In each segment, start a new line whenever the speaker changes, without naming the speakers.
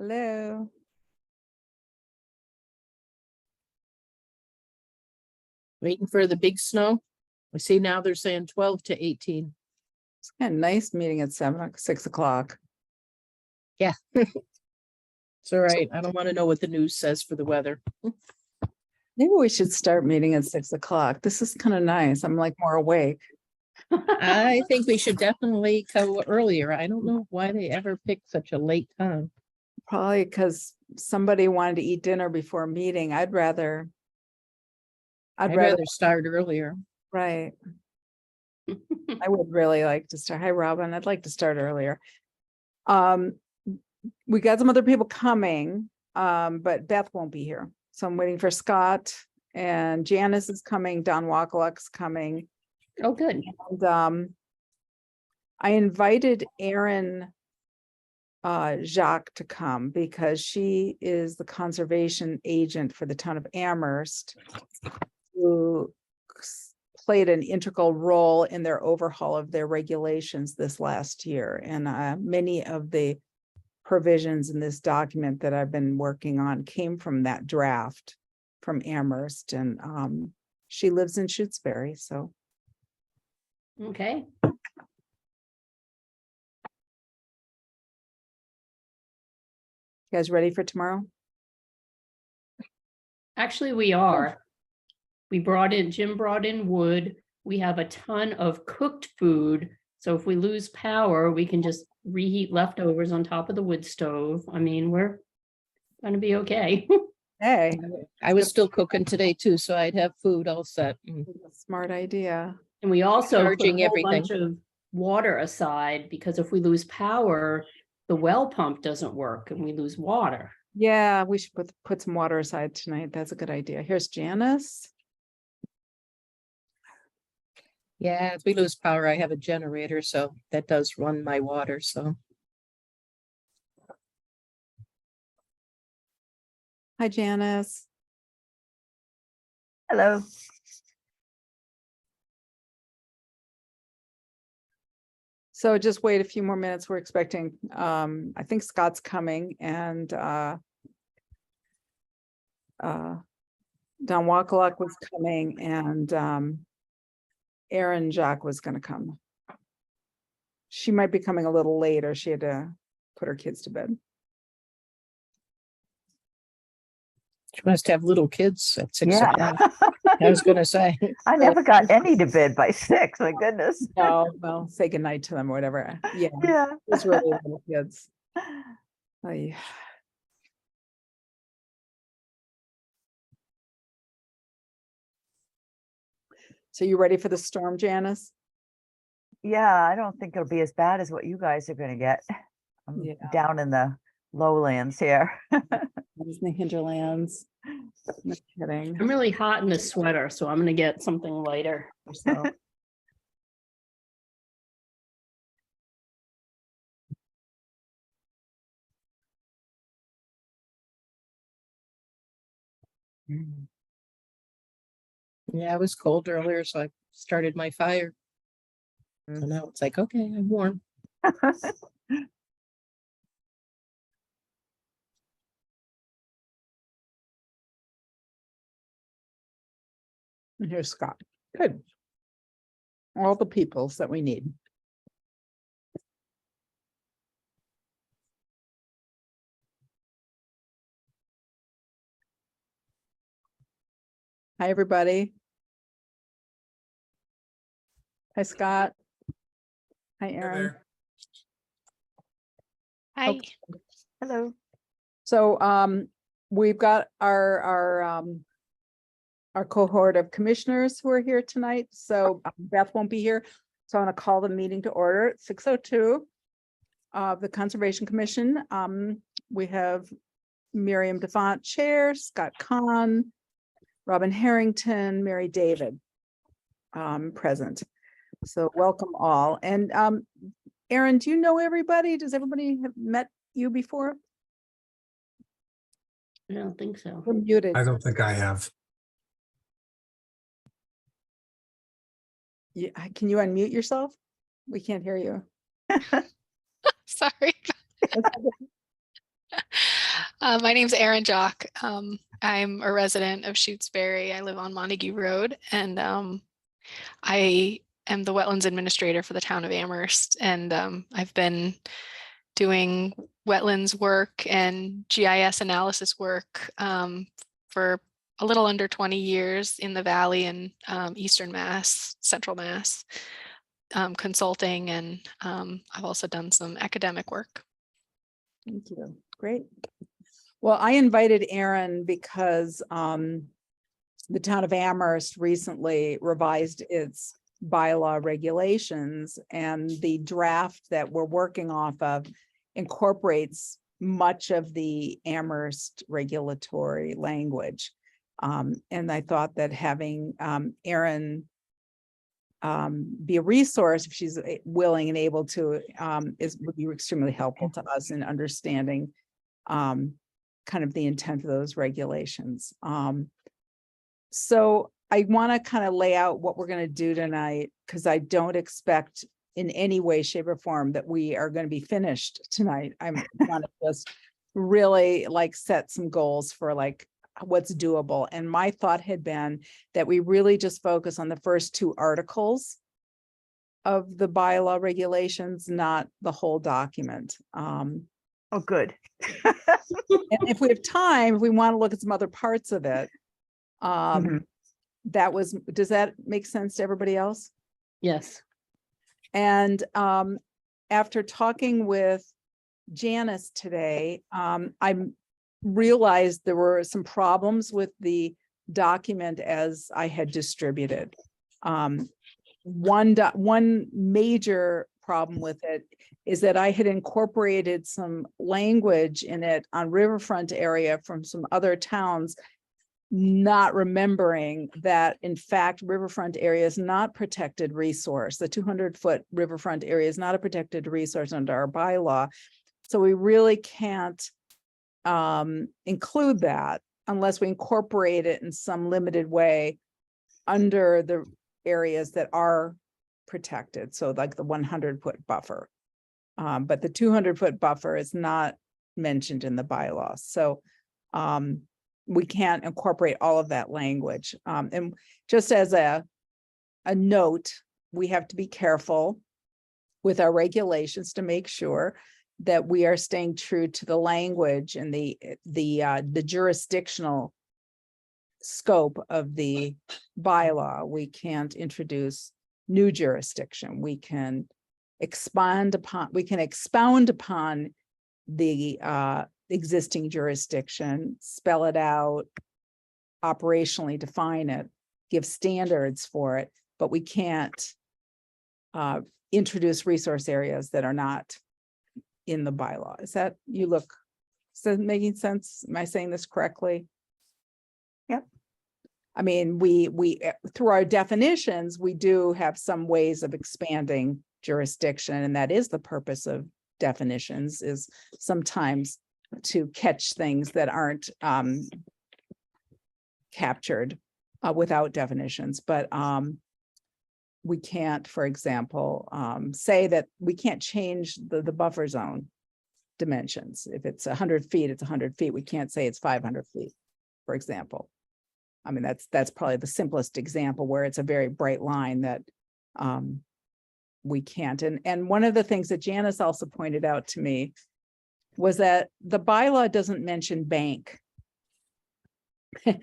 Hello.
Waiting for the big snow. I see now they're saying 12 to 18.
It's kind of nice meeting at 6 o'clock.
Yeah. It's all right. I don't want to know what the news says for the weather.
Maybe we should start meeting at 6 o'clock. This is kind of nice. I'm like more awake.
I think we should definitely go earlier. I don't know why they ever pick such a late time.
Probably because somebody wanted to eat dinner before a meeting. I'd rather,
I'd rather start earlier.
right. I would really like to start. Hi, Robin. I'd like to start earlier. We got some other people coming, but Beth won't be here. So I'm waiting for Scott, and Janice is coming. Don Wakaluk's coming.
Oh, good.
And I invited Erin Jacques to come because she is the conservation agent for the town of Amherst, who played an integral role in their overhaul of their regulations this last year. And many of the provisions in this document that I've been working on came from that draft from Amherst, and she lives in Shutesbury. So
Okay.
you guys ready for tomorrow?
Actually, we are. Jim brought in wood. We have a ton of cooked food. So if we lose power, we can just reheat leftovers on top of the wood stove. I mean, we're gonna be okay.
Hey,
I was still cooking today too, so I'd have food all set.
smart idea.
And we also put a
Charging
whole
everything.
bunch of water aside, because if we lose power, the well pump doesn't work and we lose water.
Yeah, we should put some water aside tonight. That's a good idea. Here's Janice.
Yeah, if we lose power, I have a generator, so that does run my water, so.
Hi, Janice.
Hello.
So just wait a few more minutes. We're expecting, I think Scott's coming, and Don Wakaluk was coming, and Erin Jacques was gonna come. She might be coming a little later. She had to put her kids to bed.
She must have little kids at 6
Yeah.
o'clock. I was gonna say.
I never got any to bed by 6, my goodness.
Oh, well, say goodnight to them or whatever. Yeah,
Yeah.
it's really little kids. Oh, yeah. So you ready for the storm, Janice?
Yeah, I don't think it'll be as bad as what you guys are gonna get. I'm
Yeah.
down in the lowlands here.
It's in the hinterlands. No kidding.
I'm really hot in this sweater, so I'm gonna get something lighter. So
Yeah, it was cold earlier, so I started my fire. So now it's like, okay, I'm warm.
And here's Scott. Good. All the peoples that we need. Hi, everybody. Hi, Scott. Hi, Erin.
Hi.
Okay.
Hello.
So we've got our cohort of commissioners who are here tonight. So Beth won't be here. So I'm going to call the meeting to order at 6:02 of the Conservation Commission. We have Miriam DeFont, Chair, Scott Kahn, Robin Harrington, Mary David present. So welcome all. And Erin, do you know everybody? Does everybody have met you before?
I don't think so.
You're muted.
I don't think I have.
Can you unmute yourself? We can't hear you.
Sorry. My name's Erin Jock. I'm a resident of Shutesbury. I live on Montague Road, and I am the wetlands administrator for the town of Amherst. And I've been doing wetlands work and GIS analysis work for a little under 20 years in the Valley and Eastern Mass, Central Mass, consulting, and I've also done some academic work.
Thank you. Great. Well, I invited Erin because the town of Amherst recently revised its bylaw regulations, and the draft that we're working off of incorporates much of the Amherst regulatory language. And I thought that having Erin be a resource, if she's willing and able to, would be extremely helpful to us in understanding kind of the intent of those regulations. So I want to kind of lay out what we're going to do tonight, because I don't expect in any way, shape, or form that we are going to be finished tonight. I want to just really like set some goals for like what's doable. And my thought had been that we really just focus on the first two articles of the bylaw regulations, not the whole document.
Oh, good.
And if we have time, if we want to look at some other parts of it,
Mhm.
does that make sense to everybody else?
Yes.
And after talking with Janice today, I realized there were some problems with the document as I had distributed. One major problem with it is that I had incorporated some language in it on riverfront area from some other towns, not remembering that in fact riverfront area is not protected resource. The 200-foot riverfront area is not a protected resource under our bylaw. So we really can't include that unless we incorporate it in some limited way under the areas that are protected. So like the 100-foot buffer. But the 200-foot buffer is not mentioned in the bylaws. So we can't incorporate all of that language. And just as a note, we have to be careful with our regulations to make sure that we are staying true to the language and the jurisdictional scope of the bylaw. We can't introduce new jurisdiction. We can expound upon the existing jurisdiction, spell it out, operationally define it, give standards for it, but we can't introduce resource areas that are not in the bylaw. Is that making sense? Am I saying this correctly?
Yep.
I mean, we through our definitions, we do have some ways of expanding jurisdiction, and that is the purpose of definitions, is sometimes to catch things that aren't captured without definitions. But we can't, for example, say that we can't change the buffer zone dimensions. If it's 100 feet, it's 100 feet. We can't say it's 500 feet, for example. I mean, that's probably the simplest example where it's a very bright line that we can't. And one of the things that Janice also pointed out to me was that the bylaw doesn't mention bank.
Oops.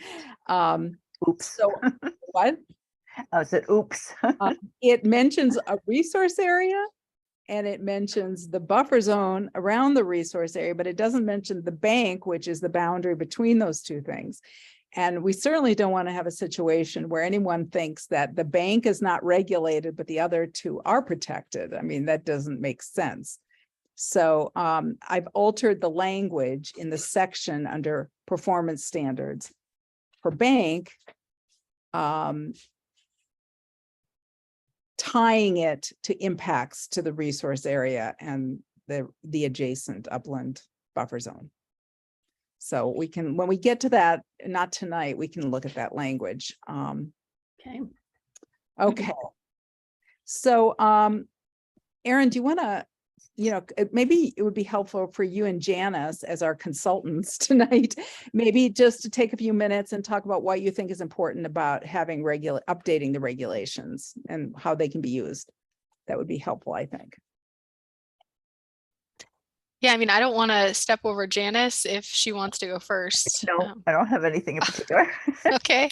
So what?
I said, oops.
It mentions a resource area and it mentions the buffer zone around the resource area, but it doesn't mention the bank, which is the boundary between those two things. And we certainly don't want to have a situation where anyone thinks that the bank is not regulated, but the other two are protected. I mean, that doesn't make sense. So I've altered the language in the section under performance standards for bank, tying it to impacts to the resource area and the adjacent upland buffer zone. So we can, when we get to that, not tonight, we can look at that language.
Okay.
Okay. So, Erin, do you want to maybe it would be helpful for you and Janice as our consultants tonight, maybe just to take a few minutes and talk about what you think is important about having updating the regulations and how they can be used. That would be helpful, I think.
Yeah, I mean, I don't want to step over Janice if she wants to go first.
No, I don't have anything in particular.
Okay.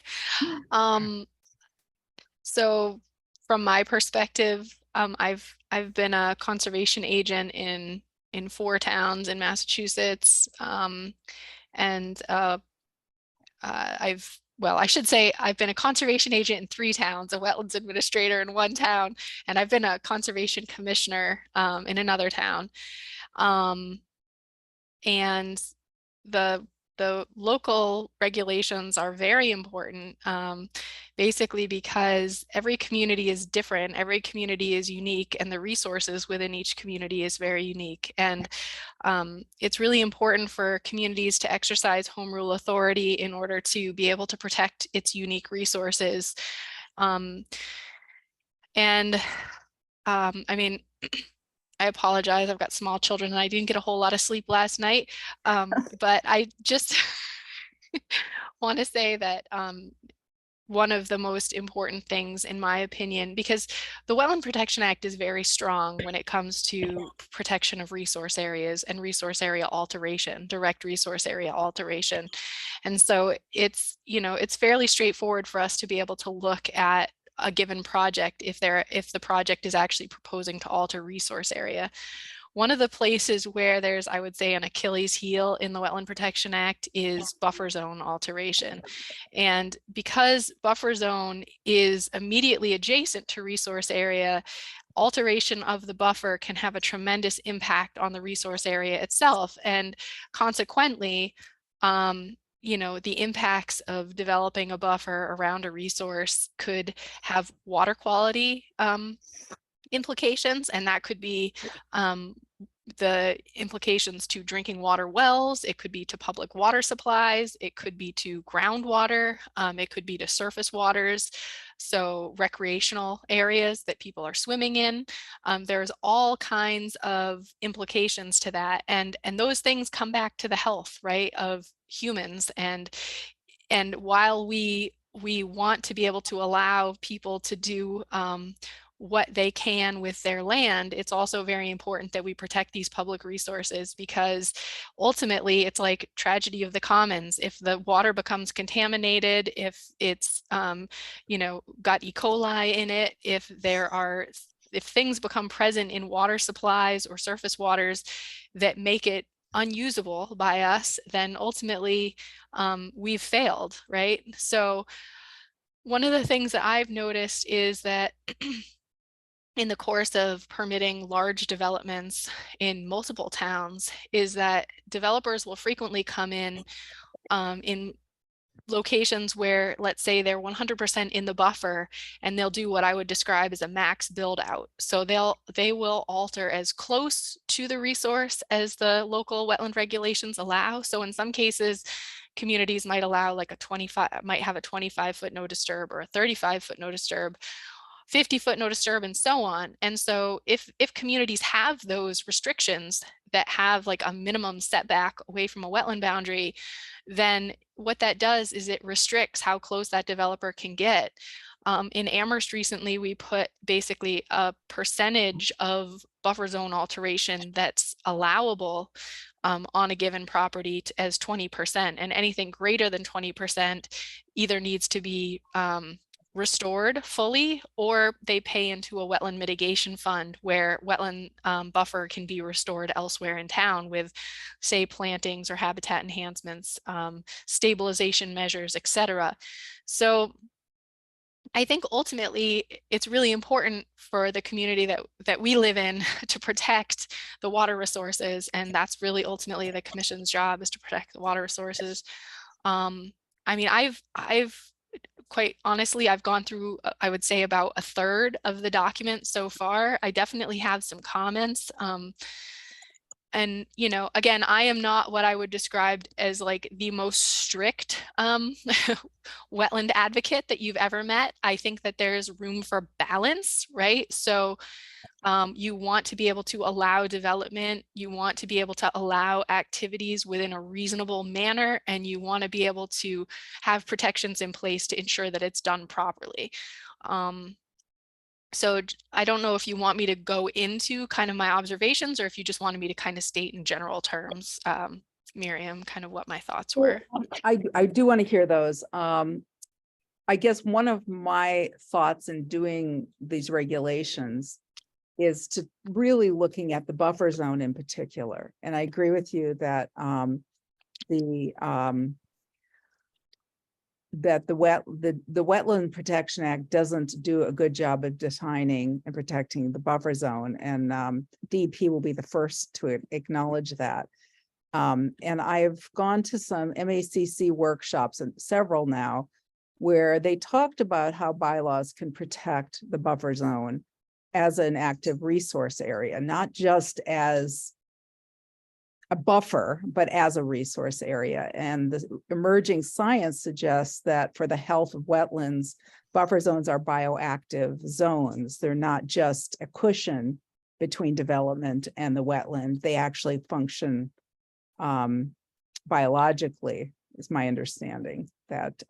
So from my perspective, I've been a conservation agent in 4 towns in Massachusetts, and I should say I've been a conservation agent in 3 towns, a wetlands administrator in 1 town, and I've been a conservation commissioner in another town. And the local regulations are very important, basically because every community is different, every community is unique, and the resources within each community is very unique. And it's really important for communities to exercise home rule authority in order to be able to protect its unique resources. I mean, I apologize. I've got small children and I didn't get a whole lot of sleep last night. But I just want to say that one of the most important things, in my opinion, because the Wetland Protection Act is very strong when it comes to protection of resource areas and resource area alteration, direct resource area alteration. And so it's fairly straightforward for us to be able to look at a given project if the project is actually proposing to alter resource area. One of the places where there's, I would say, an Achilles heel in the Wetland Protection Act is buffer zone alteration. And because buffer zone is immediately adjacent to resource area, alteration of the buffer can have a tremendous impact on the resource area itself. And consequently, the impacts of developing a buffer around a resource could have water quality implications, and that could be the implications to drinking water wells, it could be to public water supplies, it could be to groundwater, it could be to surface waters, so recreational areas that people are swimming in. There's all kinds of implications to that, and those things come back to the health, right, of humans. And while we want to be able to allow people to do what they can with their land, it's also very important that we protect these public resources, because ultimately it's like tragedy of the commons. If the water becomes contaminated, if it's got E. coli in it, if things become present in water supplies or surface waters that make it unusable by us, then ultimately we've failed, right? So one of the things that I've noticed is that in the course of permitting large developments in multiple towns is that developers will frequently come in locations where, let's say, they're 100% in the buffer, and they'll do what I would describe as a max build out. So they will alter as close to the resource as the local wetland regulations allow. So in some cases, communities might allow like might have a 25-foot no disturb or a 35-foot no disturb, 50-foot no disturb, and so on. And so if communities have those restrictions that have like a minimum setback away from a wetland boundary, then what that does is it restricts how close that developer can get. In Amherst recently, we put basically a percentage of buffer zone alteration that's allowable on a given property as 20%, and anything greater than 20% either needs to be restored fully, or they pay into a wetland mitigation fund where wetland buffer can be restored elsewhere in town with, say, plantings or habitat enhancements, stabilization measures, etc. So I think ultimately it's really important for the community that we live in to protect the water resources, and that's really ultimately the commission's job, is to protect the water resources. I mean, I've quite honestly, I've gone through, I would say, about a third of the document so far. I definitely have some comments. And, you know, again, I am not what I would describe as like the most strict wetland advocate that you've ever met. I think that there's room for balance, right? So you want to be able to allow development, you want to be able to allow activities within a reasonable manner, and you want to be able to have protections in place to ensure that it's done properly. So I don't know if you want me to go into kind of my observations or if you just wanted me to kind of state in general terms, Miriam, kind of what my thoughts were.
I do want to hear those. I guess one of my thoughts in doing these regulations is to really looking at the buffer zone in particular. And I agree with you that the Wetland Protection Act doesn't do a good job of defining and protecting the buffer zone, and DEP will be the first to acknowledge that. And I've gone to some MACC workshops, and several now, where they talked about how bylaws can protect the buffer zone as an active resource area, not just as a buffer, but as a resource area. And the emerging science suggests that for the health of wetlands, buffer zones are bioactive zones. They're not just a cushion between development and the wetland. They actually function biologically, is my understanding, that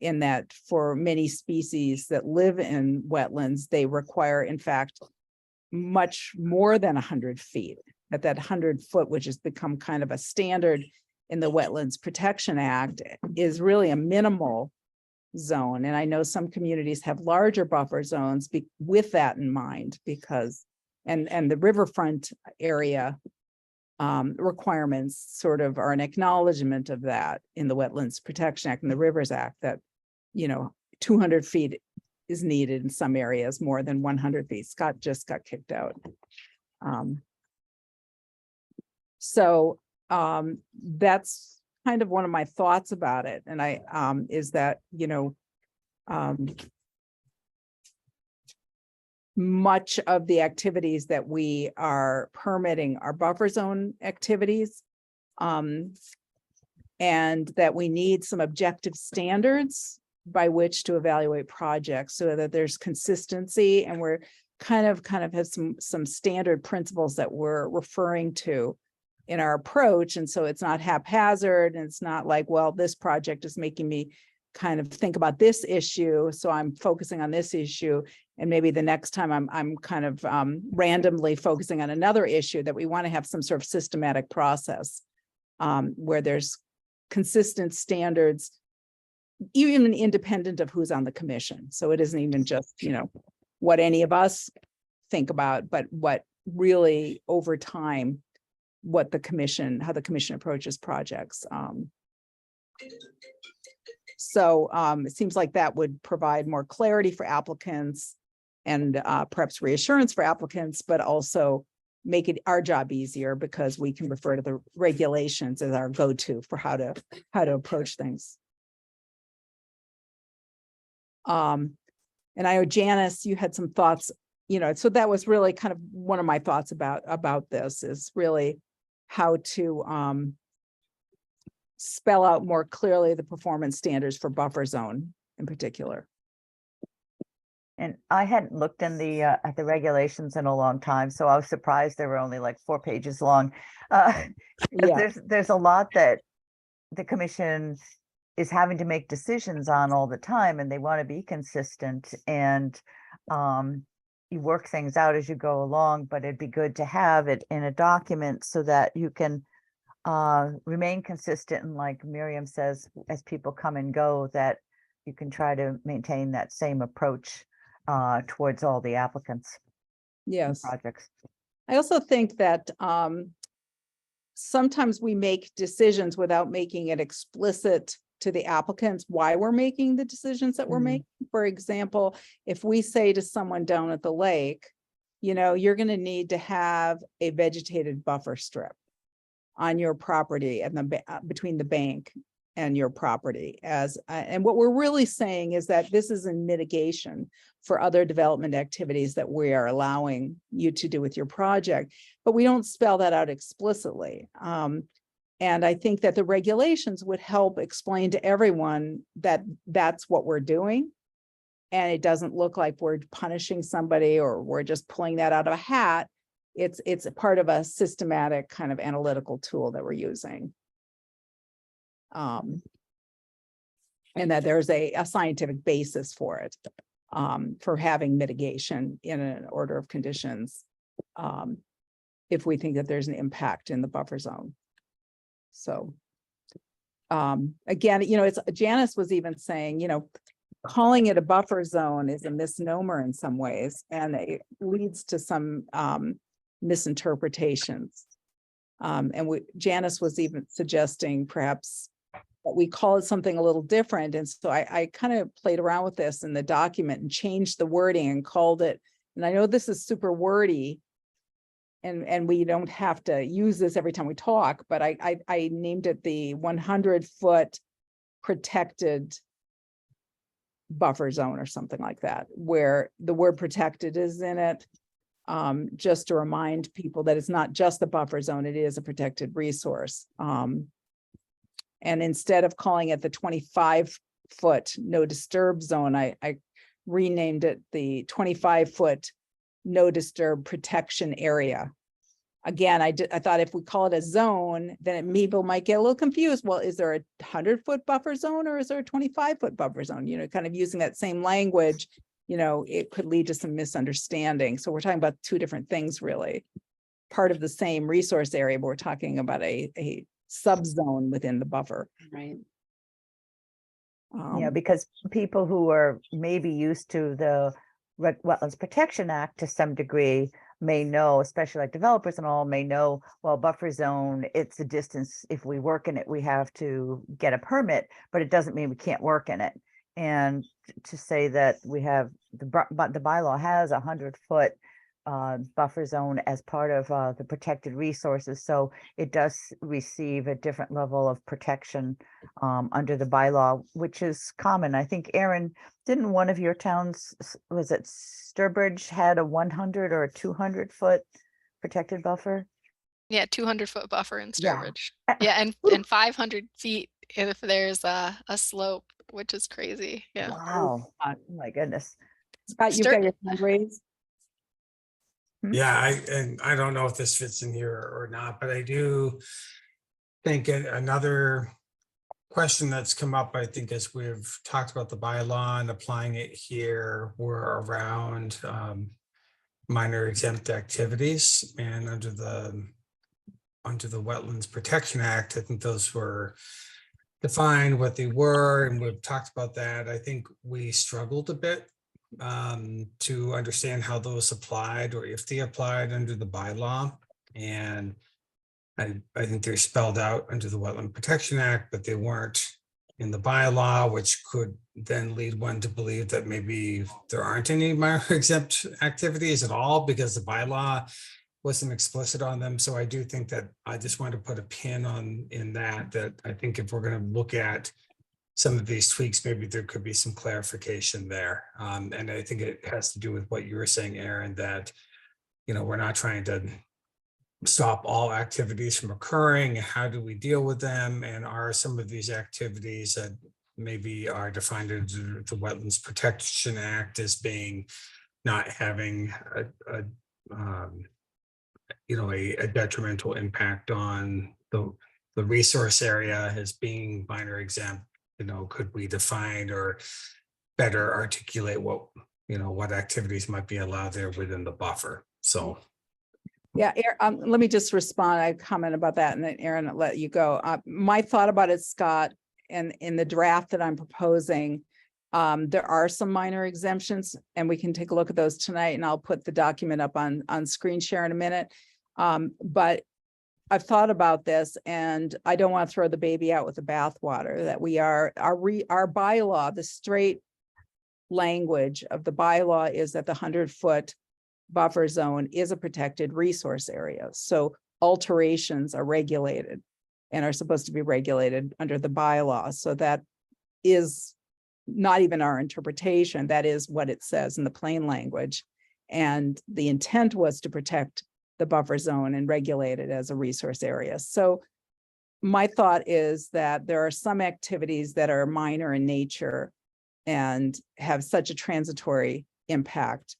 in that for many species that live in wetlands, they require, in fact, much more than 100 feet. At that 100-foot, which has become kind of a standard in the Wetlands Protection Act, is really a minimal zone. And I know some communities have larger buffer zones with that in mind, because, and the riverfront area requirements sort of are an acknowledgement of that in the Wetlands Protection Act and the Rivers Act, that, you know, 200 feet is needed in some areas, more than 100 feet. Scott just got kicked out. So that's kind of one of my thoughts about it. And I is that, you know, much of the activities that we are permitting are buffer zone activities, and that we need some objective standards by which to evaluate projects so that there's consistency, and we're kind of have some standard principles that we're referring to in our approach. And so it's not haphazard, and it's not like, well, this project is making me kind of think about this issue, so I'm focusing on this issue, and maybe the next time I'm kind of randomly focusing on another issue. That we want to have some sort of systematic process where there's consistent standards, even independent of who's on the commission. So it isn't even just, you know, what any of us think about, but what really over time, what the commission, how the commission approaches projects. So it seems like that would provide more clarity for applicants, and perhaps reassurance for applicants, but also make it our job easier, because we can refer to the regulations as our go-to for how to approach things. And I know, Janice, you had some thoughts, you know, so that was really kind of one of my thoughts about this, is really how to spell out more clearly the performance standards for buffer zone in particular.
And I hadn't looked in the at the regulations in a long time, so I was surprised they were only like 4 pages long.
Yeah,
There's a lot that the commission is having to make decisions on all the time, and they want to be consistent, and you work things out as you go along, but it'd be good to have it in a document so that you can remain consistent. And like Miriam says, as people come and go, that you can try to maintain that same approach towards all the applicants and
yes.
projects.
I also think that sometimes we make decisions without making it explicit to the applicants why we're making the decisions that we're making. For example, if we say to someone down at the lake, you know, you're going to need to have a vegetated buffer strip on your property and between the bank and your property as, and what we're really saying is that this is in mitigation for other development activities that we are allowing you to do with your project, but we don't spell that out explicitly. And I think that the regulations would help explain to everyone that that's what we're doing. And it doesn't look like we're punishing somebody or we're just pulling that out of a hat. It's a part of a systematic kind of analytical tool that we're using. And that there's a scientific basis for it, for having mitigation in an order of conditions, if we think that there's an impact in the buffer zone. So, again, it's Janice was even saying, calling it a buffer zone is a misnomer in some ways, and it leads to some misinterpretations. And Janice was even suggesting perhaps that we call it something a little different. And so I kind of played around with this in the document and changed the wording and called it, and I know this is super wordy, and we don't have to use this every time we talk, but I named it the 100-foot protected buffer zone or something like that, where the word protected is in it, just to remind people that it's not just a buffer zone, it is a protected resource. And instead of calling it the 25-foot no disturb zone, I renamed it the 25-foot no disturb protection area. Again, I thought if we call it a zone, then people might get a little confused. Well, is there a 100-foot buffer zone or is there a 25-foot buffer zone? Kind of using that same language, it could lead to some misunderstanding. So we're talking about two different things, really. Part of the same resource area, but we're talking about a subzone within the buffer.
Right.
Yeah, because people who are maybe used to the Wetlands Protection Act to some degree may know, especially like developers and all, may know, well, buffer zone, it's a distance. If we work in it, we have to get a permit, but it doesn't mean we can't work in it. And to say that we have the bylaw has 100-foot buffer zone as part of the protected resources, so it does receive a different level of protection under the bylaw, which is common. I think, Aaron, didn't one of your towns, was it Sturbridge, had a 100 or a 200-foot protected buffer?
Yeah, 200-foot buffer in
Yeah.
Sturbridge. Yeah, and 500 feet if there's a slope, which is crazy. Yeah.
Wow. Oh my goodness.
Scott, you've got your hand raised.
Yeah, and I don't know if this fits in here or not, but I do think another question that's come up, I think, as we've talked about the bylaw and applying it here, were around minor exempt activities, and under the Wetlands Protection Act, I think those were defined what they were, and we've talked about that. I think we struggled a bit to understand how those applied, or if they applied under the bylaw. And I think they're spelled out under the Wetland Protection Act, but they weren't in the bylaw, which could then lead one to believe that maybe there aren't any minor exempt activities at all because the bylaw wasn't explicit on them. So I do think that I just want to put a pin in that I think if we're going to look at some of these tweaks, maybe there could be some clarification there. And I think it has to do with what you were saying, Aaron, that, we're not trying to stop all activities from occurring. How do we deal with them? And are some of these activities that maybe are defined under the Wetlands Protection Act as being not having a detrimental impact on the resource area as being minor exempt? Could we define or better articulate what activities might be allowed there within the buffer? So.
Yeah, let me just respond. I comment about that, and then Aaron, I'll let you go. My thought about it, Scott, and in the draft that I'm proposing, there are some minor exemptions, and we can take a look at those tonight, and I'll put the document up on screen share in a minute. But I've thought about this, and I don't want to throw the baby out with the bathwater. That our bylaw, the straight language of the bylaw is that the 100-foot buffer zone is a protected resource area. So alterations are regulated. and are supposed to be regulated under the bylaws. So that is not even our interpretation. That is what it says in the plain language. And the intent was to protect the buffer zone and regulate it as a resource area. So my thought is that there are some activities that are minor in nature and have such a transitory impact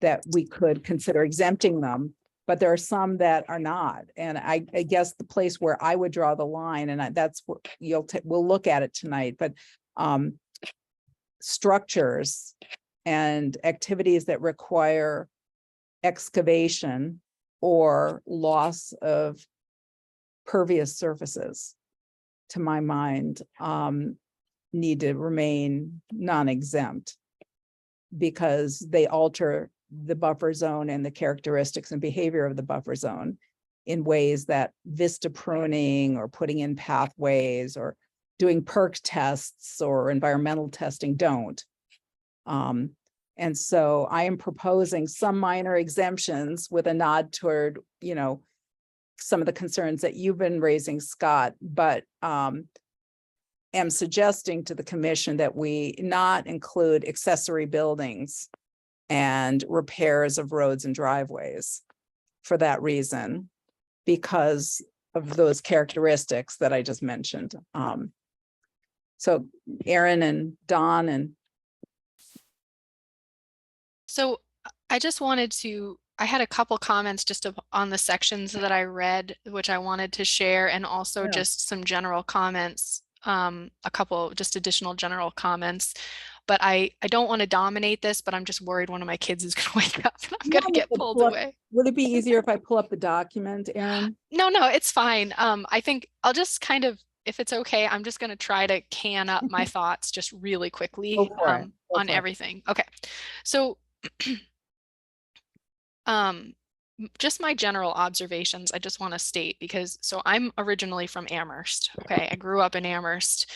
that we could consider exempting them, but there are some that are not. And I guess the place where I would draw the line, and that's what we'll look at it tonight, but structures and activities that require excavation or loss of pervious surfaces, to my mind, need to remain non-exempt because they alter the buffer zone and the characteristics and behavior of the buffer zone in ways that vista pruning or putting in pathways or doing perk tests or environmental testing don't. And so I am proposing some minor exemptions with a nod toward, some of the concerns that you've been raising, Scott, but am suggesting to the commission that we not include accessory buildings and repairs of roads and driveways for that reason, because of those characteristics that I just mentioned. So Aaron and Don and
So I just wanted I had a couple comments just on the sections that I read, which I wanted to share, and also
Yeah.
just some general comments, a couple just additional general comments. But I don't want to dominate this, but I'm just worried one of my kids is going to wake up and I'm going to get pulled away.
would it be easier if I pull up the document, Aaron?
No, it's fine. I think I'll just kind of, if it's okay, I'm just going to try to can up my thoughts just really quickly
Go for it. Go
on
for it.
everything. Okay. So just my general observations, I just want to state, because I'm originally from Amherst. Okay. I grew up in Amherst,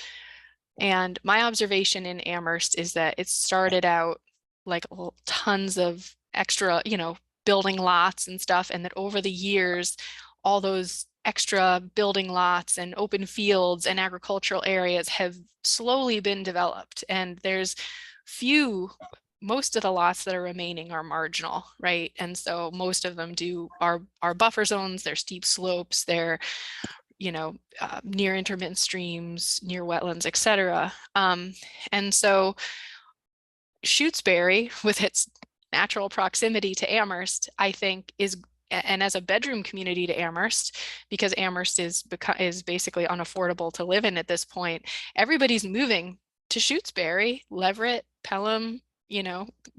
and my observation in Amherst is that it started out like tons of extra, building lots and stuff. And that over the years, all those extra building lots and open fields and agricultural areas have slowly been developed. And there's most of the lots that are remaining are marginal, right? And so most of them are buffer zones, they're steep slopes, they're, near intermittent streams, near wetlands, etc. And so Shutesbury, with its natural proximity to Amherst, I think and as a bedroom community to Amherst, because Amherst is basically unaffordable to live in at this point, everybody's moving to Shutesbury, Leverett, Pelham,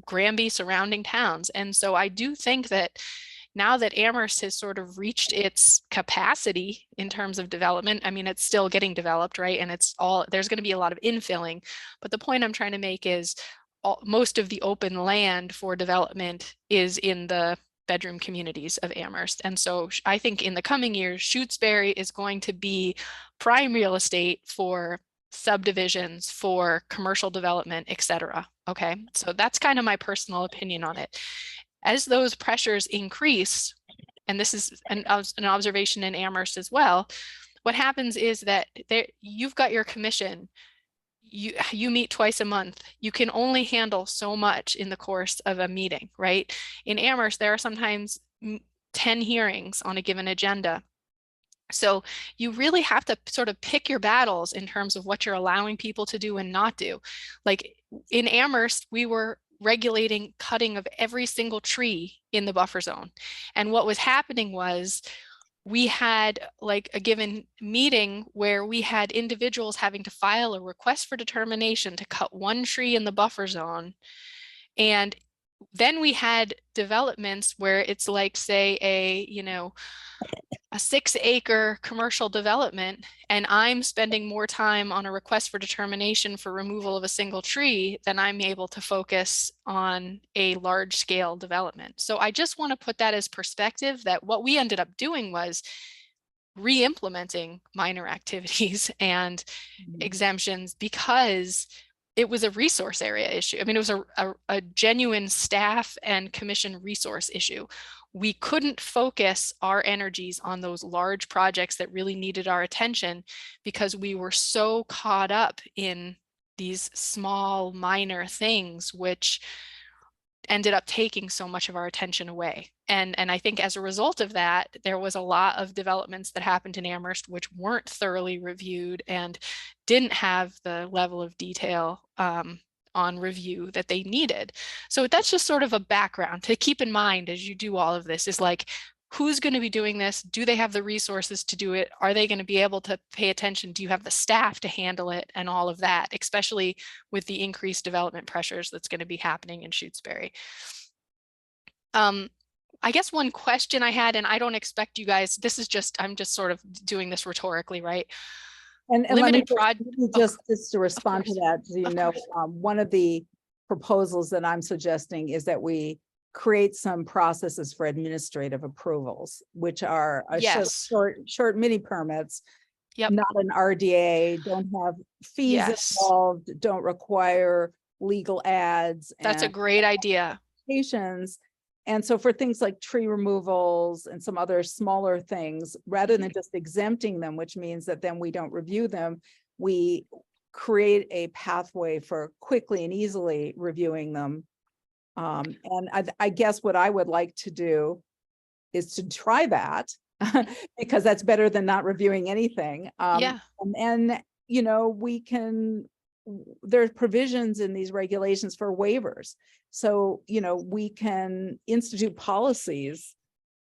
Granby, surrounding towns. And so I do think that now that Amherst has sort of reached its capacity in terms of development, I mean, it's still getting developed, right? And there's going to be a lot of infilling. But the point I'm trying to make is most of the open land for development is in the bedroom communities of Amherst. And so I think in the coming years, Shutesbury is going to be prime real estate for subdivisions, for commercial development, etc. Okay, so that's kind of my personal opinion on it. As those pressures increase, and this is an observation in Amherst as well, what happens is that you've got your commission, you meet twice a month. You can only handle so much in the course of a meeting, right? In Amherst, there are sometimes 10 hearings on a given agenda. So you really have to sort of pick your battles in terms of what you're allowing people to do and not do. Like in Amherst, we were regulating cutting of every single tree in the buffer zone. And what was happening was we had like a given meeting where we had individuals having to file a request for determination to cut one tree in the buffer zone. And then we had developments where it's like, say, a 6-acre commercial development, and I'm spending more time on a request for determination for removal of a single tree than I'm able to focus on a large scale development. So I just want to put that as perspective, that what we ended up doing was re-implementing minor activities and exemptions because it was a resource area issue. I mean, it was a genuine staff and commission resource issue. we couldn't focus our energies on those large projects that really needed our attention because we were so caught up in these small minor things, which ended up taking so much of our attention away. And I think as a result of that, there was a lot of developments that happened in Amherst which weren't thoroughly reviewed and didn't have the level of detail on review that they needed. So that's just sort of a background to keep in mind as you do all of this, is like, who's going to be doing this? Do they have the resources to do it? Are they going to be able to pay attention? Do you have the staff to handle it and all of that, especially with the increased development pressures that's going to be happening in Shutesbury? I guess one question I had, and I don't expect you guys, this is just, I'm just sort of doing this rhetorically, right?
And let me
Limited
just to respond to
course.
that, so you
Of
know,
course.
one of the proposals that I'm suggesting is that we create some processes for administrative approvals, which are a
Yes.
short mini permits.
Yep.
Not an RDA, don't have fees
Yes.
involved, don't require legal ads.
That's a
and
great idea.
applications. And so for things like tree removals and some other smaller things, rather than just exempting them, which means that then we don't review them, we create a pathway for quickly and easily reviewing them. And I guess what I would like to do is to try that because that's better than not reviewing anything.
Yeah.
And you know, there's provisions in these regulations for waivers. So, you know, we can institute policies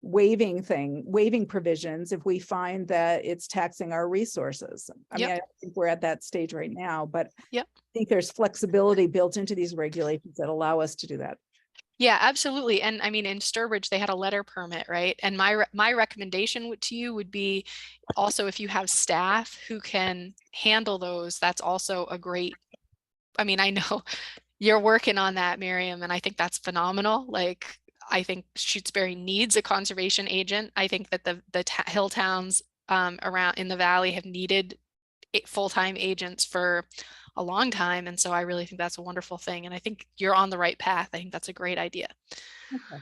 waiving provisions if we find that it's taxing our resources. I mean, I don't think we're at that stage right now, but
Yep.
I think there's flexibility built into these regulations that allow us to do that.
Yeah, absolutely. And I mean, in Sturbridge, they had a letter permit, right? And my recommendation to you would be also, if you have staff who can handle those, that's also a great, I mean, I know you're working on that, Miriam, and I think that's phenomenal. Like, I think Shutesbury needs a conservation agent. I think that the hill towns around in the valley have needed full-time agents for a long time. And so I really think that's a wonderful thing. And I think you're on the right path. I think that's a great idea.
Okay.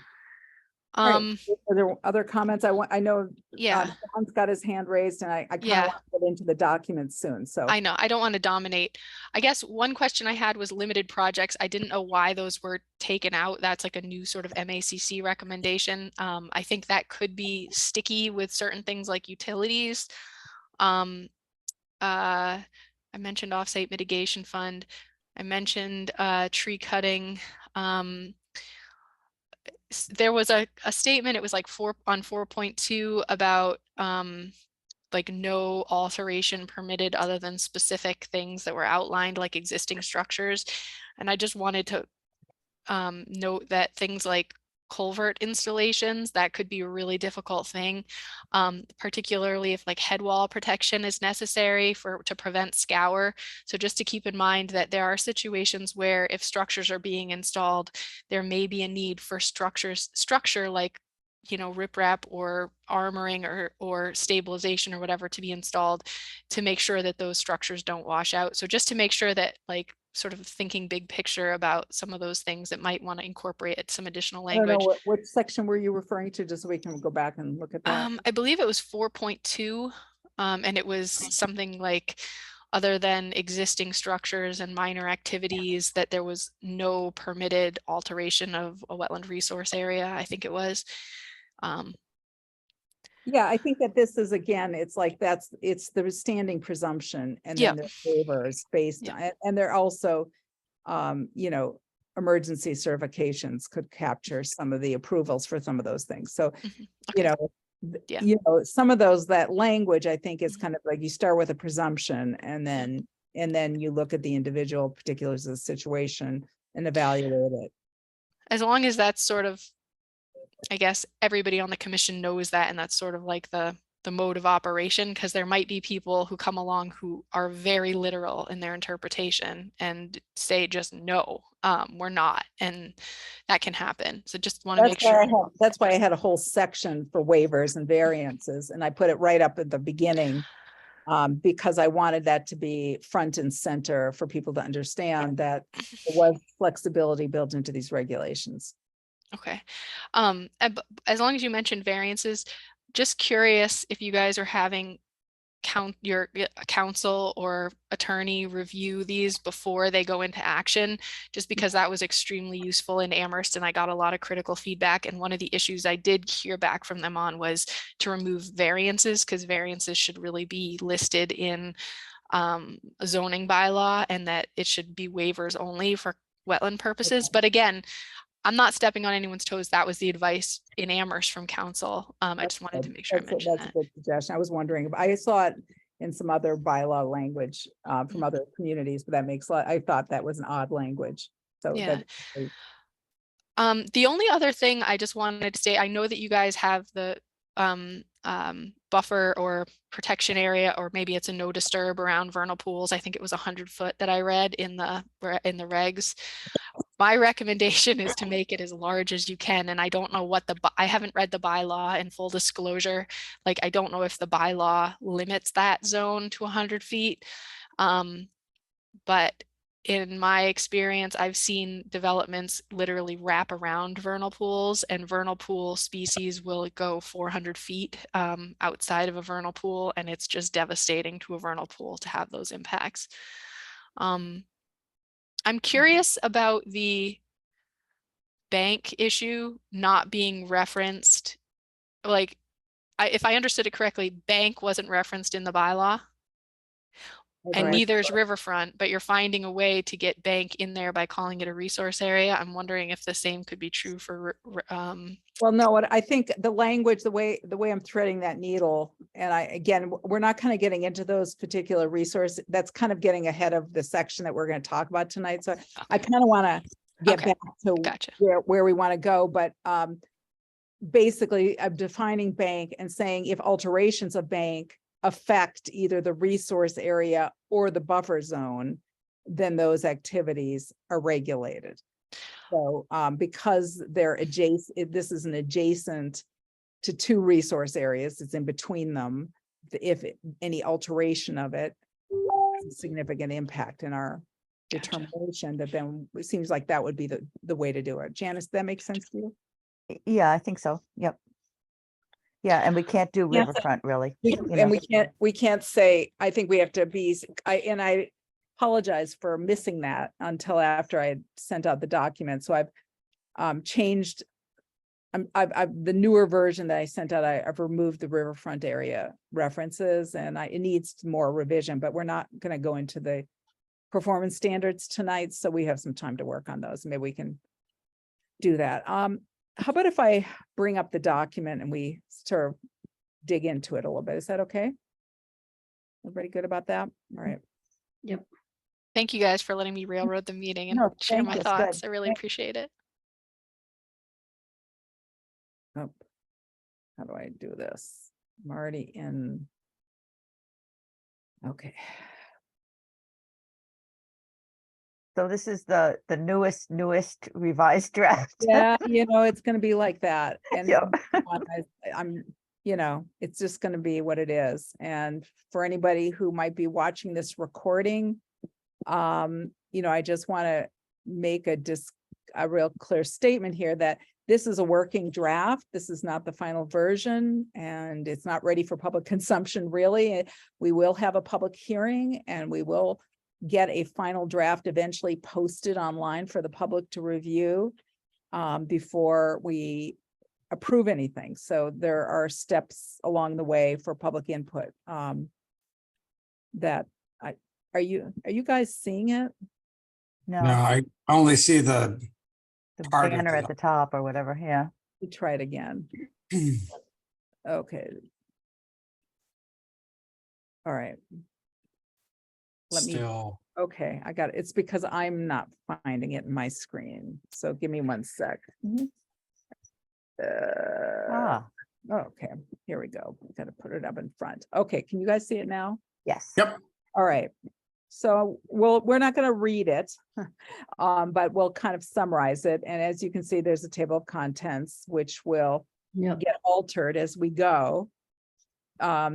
All right. Are there other comments? I know
Yeah.
John's got his hand raised and I kind of
Yeah.
want to get into the documents soon. So
I know I don't want to dominate. I guess one question I had was limited projects. I didn't know why those were taken out. That's like a new sort of MACC recommendation. I think that could be sticky with certain things like utilities. I mentioned offsite mitigation fund. I mentioned tree cutting. There was a statement, it was like 4.2 about like no alteration permitted other than specific things that were outlined, like existing structures. And I just wanted to note that things like culvert installations, that could be a really difficult thing, particularly if like head wall protection is necessary to prevent scour. So just to keep in mind that there are situations where if structures are being installed, there may be a need for structure like, you know, riprap or armoring or stabilization or whatever to be installed to make sure that those structures don't wash out. So just to make sure that, like, sort of thinking big picture about some of those things that might want to incorporate some additional
I don't
language.
know what section were you referring to, just so we can go back and look at that.
I believe it was 4.2, and it was something like, other than existing structures and minor activities, that there was no permitted alteration of a wetland resource area, I think it was.
Yeah, I think that this is, again, it's like it's the standing presumption and
Yeah.
then the waivers based
Yeah.
on it. And they're also, you know, emergency certifications could capture some of the approvals for some of those things. So,
Okay.
you know,
Yeah.
you know, some of that language, I think is
Mhm.
kind of like you start with a presumption and then you look at the individual particulars of the situation and evaluate it.
As long as that's sort of, I guess everybody on the commission knows that, and that's sort of like the mode of operation, because there might be people who come along who are very literal in their interpretation and say just no, we're not, and that can happen. So just want to make sure.
That's why I had a whole section for waivers and variances, and I put it right up at the beginning because I wanted that to be front and center for people to understand that there was flexibility built into these regulations.
Okay. As long as you mentioned variances, just curious if you guys are having your counsel or attorney review these before they go into action, just because that was extremely useful in Amherst and I got a lot of critical feedback. And one of the issues I did hear back from them on was to remove variances, because variances should really be listed in a zoning bylaw, and that it should be waivers only for wetland purposes. But again, I'm not stepping on anyone's toes. That was the advice in Amherst from council. I just wanted to make sure I mentioned
That's a
that.
good suggestion. I was wondering, I saw it in some other bylaw language from other communities, but that makes, I thought that was an odd language. So
Yeah.
that's great.
The only other thing I just wanted to say, I know that you guys have the buffer or protection area, or maybe it's a no disturb around vernal pools. I think it was 100 foot that I read in the regs. My recommendation is to make it as large as you can. And I don't know what I haven't read the bylaw, in full disclosure. Like, I don't know if the bylaw limits that zone to 100 feet. But in my experience, I've seen developments literally wrap around vernal pools, and vernal pool species will go 400 feet outside of a vernal pool. And it's just devastating to a vernal pool to have those impacts. I'm curious about the bank issue not being referenced. Like, if I understood it correctly, bank wasn't referenced in the bylaw, and
Right.
neither is riverfront, but you're finding a way to get bank in there by calling it a resource area. I'm wondering if the same could be true for
Well, no, what I think the language, the way I'm threading that needle, and again, we're not kind of getting into those particular resources. That's kind of getting ahead of the section that we're going to talk about tonight. So I kind of want to get
Okay.
back to
Gotcha.
where we want to go, but basically I'm defining bank and saying if alterations of bank affect either the resource area or the buffer zone, then those activities are regulated. So because they're adjacent, this is an adjacent to two resource areas, it's in between them. If any alteration of it has a significant impact in our
Gotcha.
determination, that then it seems like that would be the way to do it. Janice, that makes sense to you?
Yeah, I think so. Yep. Yeah, and we can't do
Yes.
riverfront really.
We-
you
And
know.
we can't say, I think we have to be, I apologize for missing that until after I had sent out the document. So I've changed. I've the newer version that I sent out, I've removed the riverfront area references, and it needs more revision, but we're not going to go into the performance standards tonight. So we have some time to work on those. Maybe we can do that. How about if I bring up the document and we sort of dig into it a little bit? Is that okay? Everybody good about that? All right.
Yep.
Thank you guys for letting me railroad the meeting and
No,
share
thank
my
you. It's
thoughts.
good.
I really
Thank-
appreciate it.
Oh, how do I do this? I'm already in. Okay.
So this is the newest revised draft.
Yeah, it's going to be like that. And
Yep.
I'm, it's just going to be what it is. And for anybody who might be watching this recording, I just want to make a real clear statement here that this is a working draft. This is not the final version, and it's not ready for public consumption, really. We will have a public hearing, and we will get a final draft eventually posted online for the public to review before we approve anything. So there are steps along the way for public input that are you guys seeing it?
No,
No,
I only see the
the
part of
banner
the-
at the top or whatever. Yeah.
We try it again. Okay. All right. Let me,
still.
okay, I got it. It's because I'm not finding it in my screen. So give me one sec.
Ah,
Okay, here we go. Got to put it up in front. Okay, can you guys see it now?
yes.
Yep.
All right. So we're not going to read it, but we'll kind of summarize it. And as you can see, there's a table of contents, which will
Yep.
get altered as we go.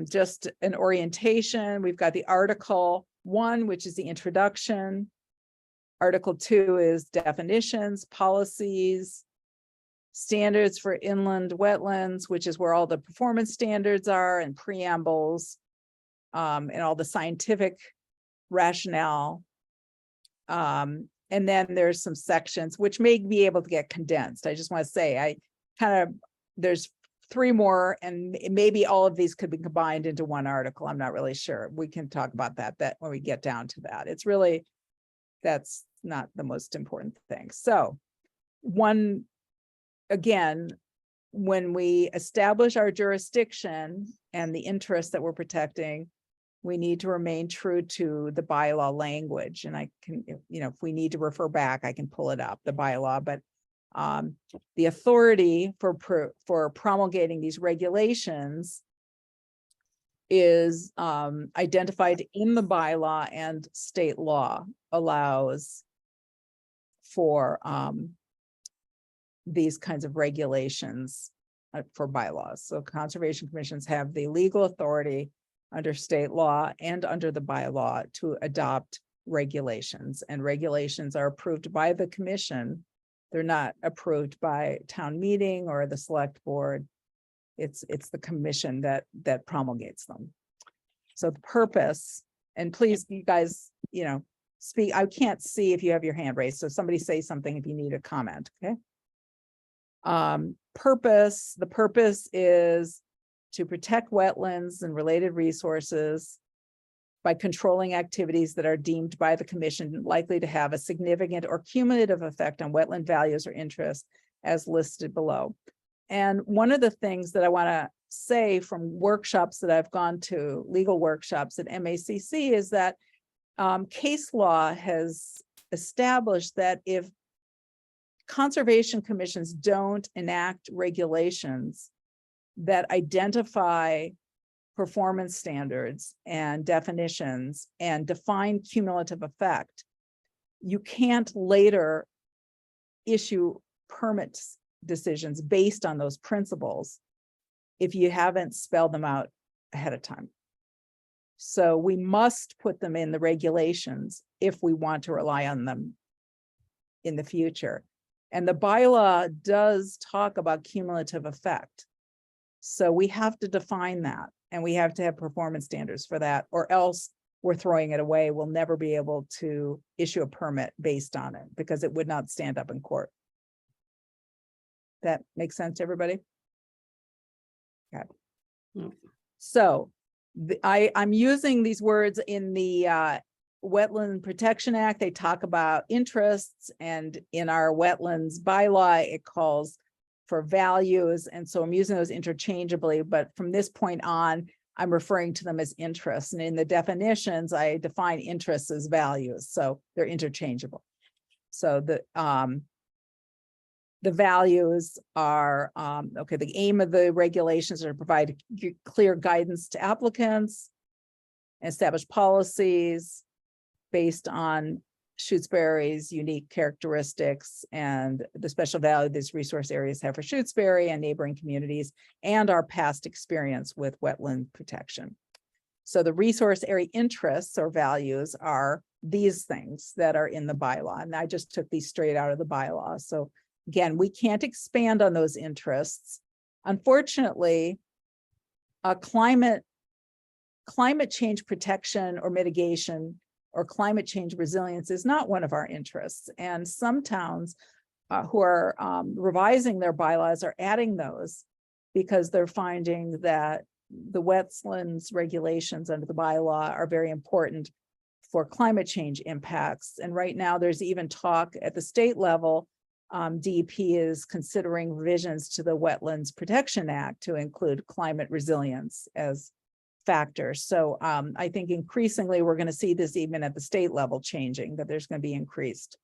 Just an orientation. We've got the Article 1, which is the introduction. Article 2 is definitions, policies. standards for inland wetlands, which is where all the performance standards are and preambles, and all the scientific rationale. And then there's some sections which may be able to get condensed. I just want to say, there's 3 more, and maybe all of these could be combined into one article. I'm not really sure. We can talk about that when we get down to that. It's really, that's not the most important thing. So again, when we establish our jurisdiction and the interests that we're protecting, we need to remain true to the bylaw language. And I can, if we need to refer back, I can pull it up, the bylaw, but the authority for promulgating these regulations is identified in the bylaw, and state law allows for these kinds of regulations for bylaws. So conservation commissions have the legal authority under state law and under the bylaw to adopt regulations, and regulations are approved by the commission. They're not approved by town meeting or the select board. It's the commission that promulgates them. So the purpose, and please, you guys, speak. I can't see if you have your hand raised, so somebody say something if you need a comment, okay? The purpose is to protect wetlands and related resources by controlling activities that are deemed by the commission likely to have a significant or cumulative effect on wetland values or interests as listed below. And one of the things that I want to say from workshops that I've gone to, legal workshops at MACC, is that case law has established that if conservation commissions don't enact regulations that identify performance standards and definitions and define cumulative effect, you can't later issue permit decisions based on those principles if you haven't spelled them out ahead of time. So we must put them in the regulations if we want to rely on them in the future. And the bylaw does talk about cumulative effect. So we have to define that, and we have to have performance standards for that, or else we're throwing it away. We'll never be able to issue a permit based on it because it would not stand up in court. That makes sense to everybody? Okay.
Mm.
So I'm using these words in the Wetland Protection Act. They talk about interests, and in our wetlands bylaw, it calls for values. And so I'm using those interchangeably, but from this point on, I'm referring to them as interests. And in the definitions, I define interests as values. So they're interchangeable. So the values are, okay, the aim of the regulations are to provide clear guidance to applicants, establish policies based on Shutesbury's unique characteristics and the special value these resource areas have for Shutesbury and neighboring communities, and our past experience with wetland protection. So the resource area interests or values are these things that are in the bylaw. And I just took these straight out of the bylaw. So again, we can't expand on those interests. Unfortunately, climate change protection or mitigation or climate change resilience is not one of our interests. And some towns who are revising their bylaws are adding those because they're finding that the wetlands regulations under the bylaw are very important for climate change impacts. And right now there's even talk at the state level, DEP is considering revisions to the Wetlands Protection Act to include climate resilience as factors. So I think increasingly we're going to see this even at the state level changing, that there's going to be increased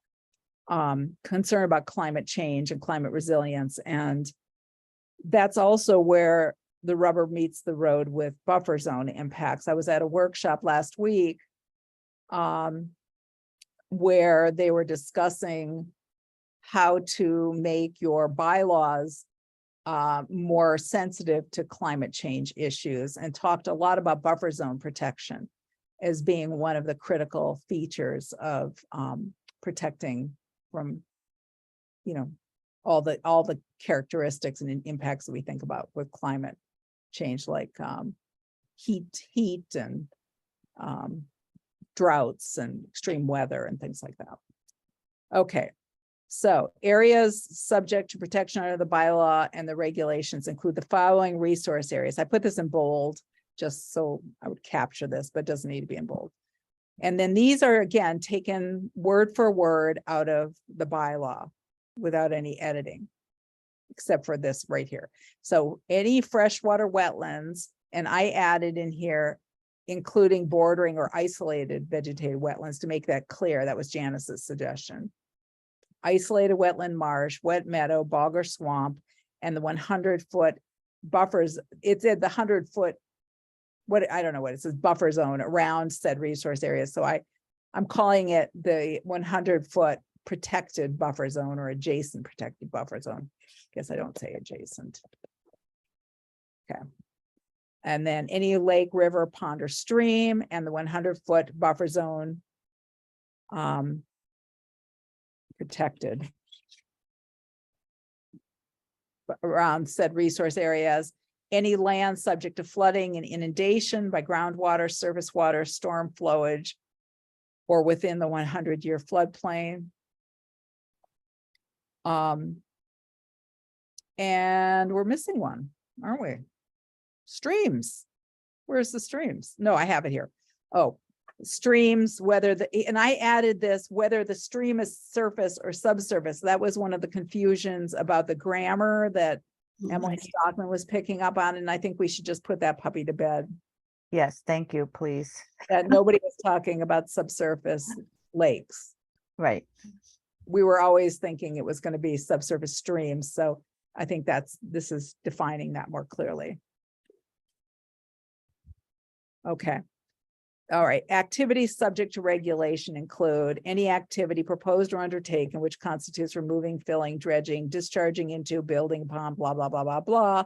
concern about climate change and climate resilience. And that's also where the rubber meets the road with buffer zone impacts. I was at a workshop last week where they were discussing how to make your bylaws more sensitive to climate change issues, and talked a lot about buffer zone protection as being one of the critical features of protecting from, all the characteristics and impacts that we think about with climate change, like heat and droughts and extreme weather and things like that. Okay, so areas subject to protection under the bylaw and the regulations include the following resource areas. I put this in bold just so I would capture this, but it doesn't need to be in bold. And then these are again taken word for word out of the bylaw without any editing, except for this right here. So any freshwater wetlands, and I added in here, including bordering or isolated vegetated wetlands to make that clear. That was Janice's suggestion. Isolated wetland marsh, wet meadow, bog or swamp, and the 100-foot buffers. It's at the 100-foot, what, I don't know what it says, buffer zone around said resource area. So I'm calling it the 100-foot protected buffer zone or adjacent protected buffer zone. Guess I don't say adjacent. Okay. And then any lake, river, pond, or stream, and the 100-foot buffer zone protected around said resource areas. Any land subject to flooding and inundation by groundwater, surface water, storm flowage, or within the 100-year floodplain. And we're missing one, aren't we? Streams. Where's the streams? No, I have it here. Oh, streams, whether and I added this, whether the stream is surface or subsurface. That was one of the confusions about the grammar that Emily Stockman was picking up on, and I think we should just put that puppy to bed.
Yes, thank you, please.
That nobody was talking about subsurface lakes.
Right.
We were always thinking it was going to be subsurface streams. So I think this is defining that more clearly. Okay. All right. Activities subject to regulation include any activity proposed or undertaken which constitutes removing, filling, dredging, discharging into, building upon, blah, blah, blah, blah, blah,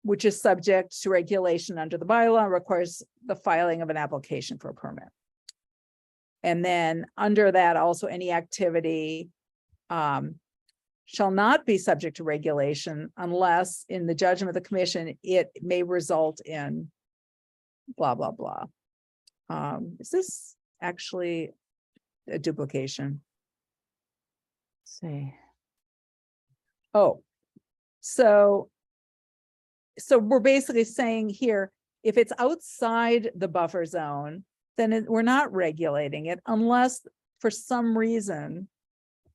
which is subject to regulation under the bylaw and requires the filing of an application for a permit. And then under that, also any activity shall not be subject to regulation unless in the judgment of the commission, it may result in blah, blah, blah. Is this actually a duplication?
Let's see.
Oh, so we're basically saying here, if it's outside the buffer zone, then we're not regulating it unless for some reason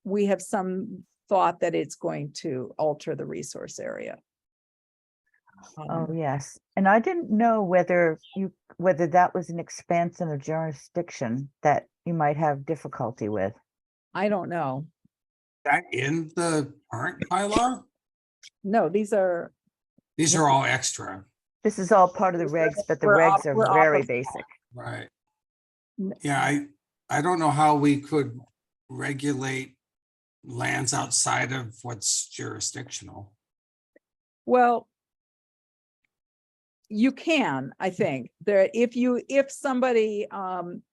we have some thought that it's going to alter the resource area.
Oh, yes. And I didn't know whether that was an expansion of jurisdiction that you might have difficulty with.
I don't know.
That in the current bylaw?
No, these are
All extra,
This is all part of the regs, but the
We're
regs
off-
are
we're off
very
of-
basic.
right?
N-
Yeah, I don't know how we could regulate lands outside of what's jurisdictional.
well, you can, I think, there, if somebody, and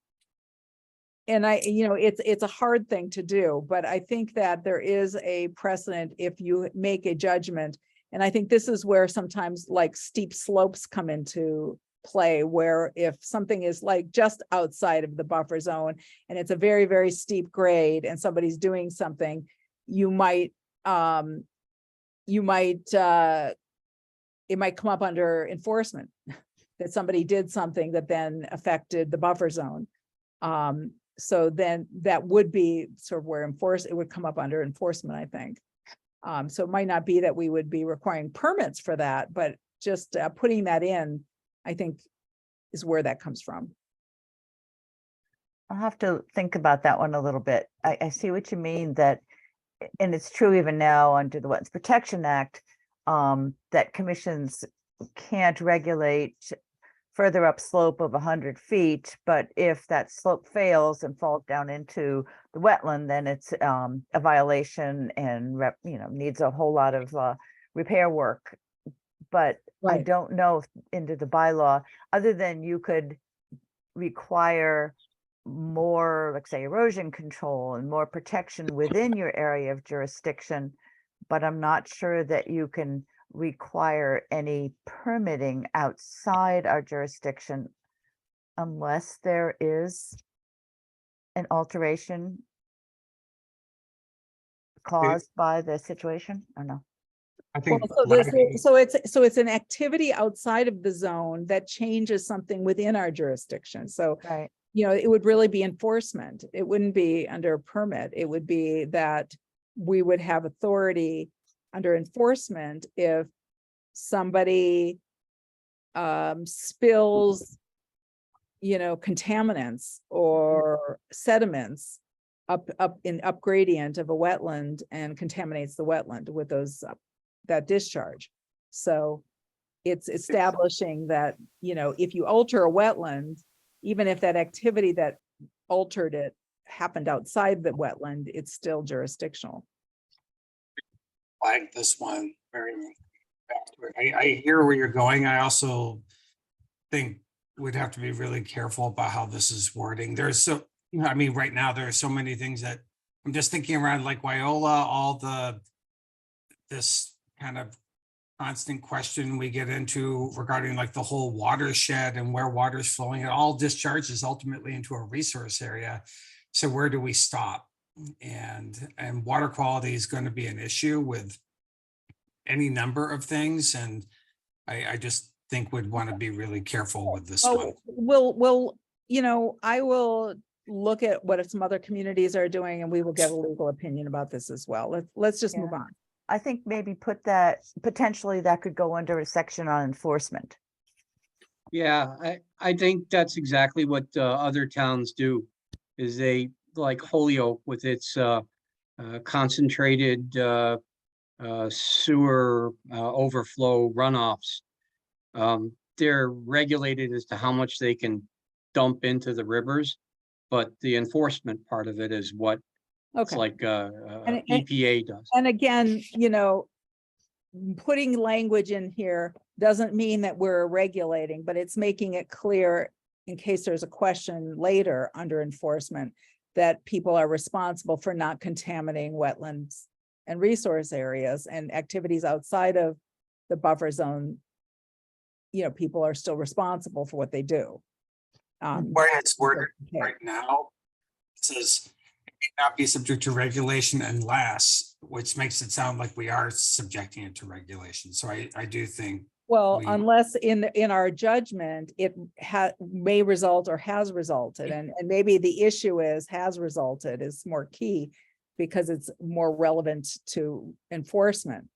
it's a hard thing to do, but I think that there is a precedent if you make a judgment. And I think this is where sometimes like steep slopes come into play, where if something is like just outside of the buffer zone and it's a very, very steep grade and somebody's doing something, it might come up under enforcement that somebody did something that then affected the buffer zone. So then that would be sort of where it would come up under enforcement, I think. So it might not be that we would be requiring permits for that, but just putting that in, I think, is where that comes from.
I'll have to think about that one a little bit. I see what you mean, that, and it's true even now under the Wetlands Protection Act, that commissions can't regulate further up slope of 100 feet, but if that slope fails and falls down into the wetland, then it's a violation and needs a whole lot of repair work. But I
Right.
don't know if into the bylaw, other than you could require more, like say, erosion control and more protection within your area of jurisdiction. but I'm not sure that you can require any permitting outside our jurisdiction unless there is an alteration caused by the situation, or no?
I
Well,
think.
so it's an activity outside of the zone that changes something within our jurisdiction. So,
Right.
you know, it would really be enforcement. It wouldn't be under a permit. It would be that we would have authority under enforcement if somebody spills, you know, contaminants or sediments up in up gradient of a wetland and contaminates the wetland with those that discharge. So it's establishing that, you know, if you alter a wetland, even if that activity that altered it happened outside the wetland, it's still jurisdictional.
Flag this one very back to it. I hear where you're going. I also think we'd have to be really careful about how this is wording. There's so, you know, I mean, right now there are so many things that I'm just thinking around like Wyola, all this kind of constant question we get into regarding like the whole watershed and where water is flowing. It all discharges ultimately into a resource area. So where do we stop? And water quality is going to be an issue with any number of things. And I just think we'd want to be really careful with this one.
We'll, you know, I will look at what some other communities are doing and we will get a legal opinion about this as well. Let's just move
Yeah.
on.
I think maybe put that, potentially that could go under a section on enforcement.
Yeah, I think that's exactly what other towns do, is they, like Holyoke with its concentrated sewer overflow runoffs. They're regulated as to how much they can dump into the rivers, but the enforcement part of it is what it's
Okay.
like
And-
EPA does.
And again, you know, putting language in here doesn't mean that we're regulating, but it's making it clear in case there's a question later under enforcement that people are responsible for not contaminating wetlands and resource areas and activities outside of the buffer zone. You know, people are still responsible for what they do.
Where it's worded
okay.
right now, it says it may not be subject to regulation unless, which makes it sound like we are subjecting it to regulation. So I do think.
Well,
we-
unless in our judgment, it may result or has resulted, and maybe the issue is has resulted is more key because it's more relevant to enforcement.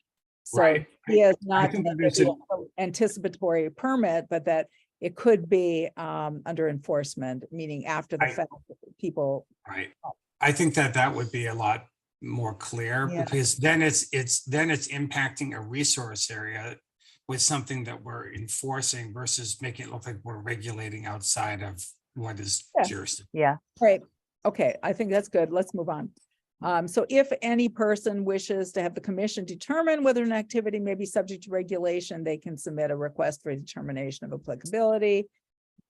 So
Right.
he is
I
not
think that
that
there's
there'd be an anticipatory permit, but that it could be under enforcement, meaning after the
I-
fact, people.
Right. I think that would be a lot more clear
Yeah.
because then it's impacting a resource area with something that we're enforcing versus making it look like we're regulating outside of what is
Yeah.
jurisdiction.
Yeah,
Right, okay, I think that's good. Let's move on. So if any person wishes to have the commission determine whether an activity may be subject to regulation, they can submit a request for a determination of applicability.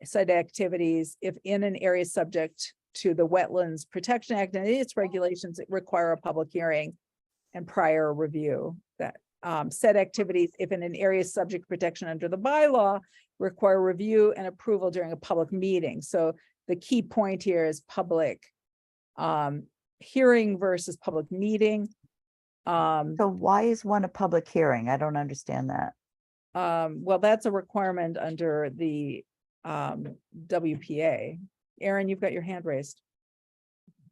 Said activities, if in an area subject to the Wetlands Protection Act and its regulations, it require a public hearing and prior review. That said activities, if in an area subject to protection under the bylaw, require review and approval during a public meeting. So the key point here is public hearing versus public meeting.
so why is one a public hearing? I don't understand that.
Well, that's a requirement under the WPA. Aaron, you've got your hand raised.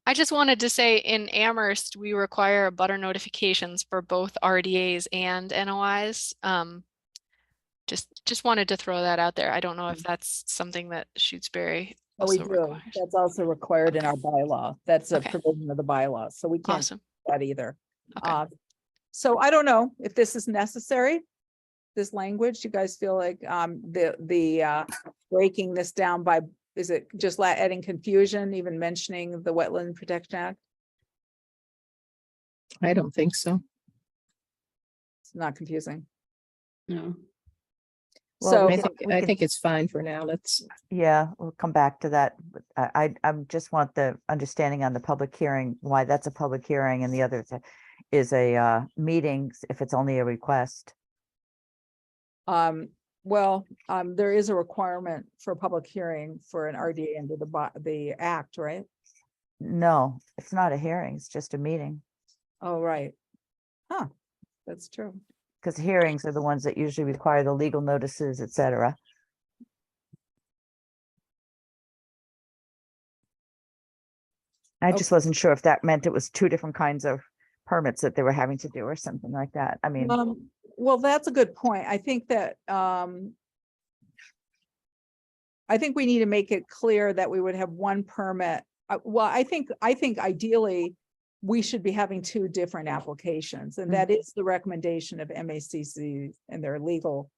I just wanted to say in Amherst, we require butter notifications for both RDAs and NOIs. Just wanted to throw that out there. I don't know if that's something that Shutesbury
Oh, we
also
do.
requires.
That's also required in our bylaw. That's a
Okay.
provision of the bylaw, so we can't
Awesome.
do that either.
Okay.
So I don't know if this is necessary. This language, you guys feel like the breaking this down by, is it just adding confusion, even mentioning the Wetland Protection Act?
I don't think so.
It's not confusing.
No.
Well,
So,
we
I
can-
think,
we
I
can-
think it's fine for now. Let's,
Yeah, we'll come back to that. But I just want the understanding on the public hearing, why that's a public hearing and the other. is a meeting if it's only a request.
Well, there is a requirement for a public hearing for an RDA under the act, right?
No, it's not a hearing, it's just a meeting.
Oh, right. Huh, that's true.
Because hearings are the ones that usually require the legal notices, et cetera. I just wasn't sure if that meant it was two different kinds of permits that they were having to do or something like that. I mean,
Well, that's a good point. I think that, I think we need to make it clear that we would have one permit. Well, I think ideally, we should be having two different applications, and that is the recommendation of MACC and their legal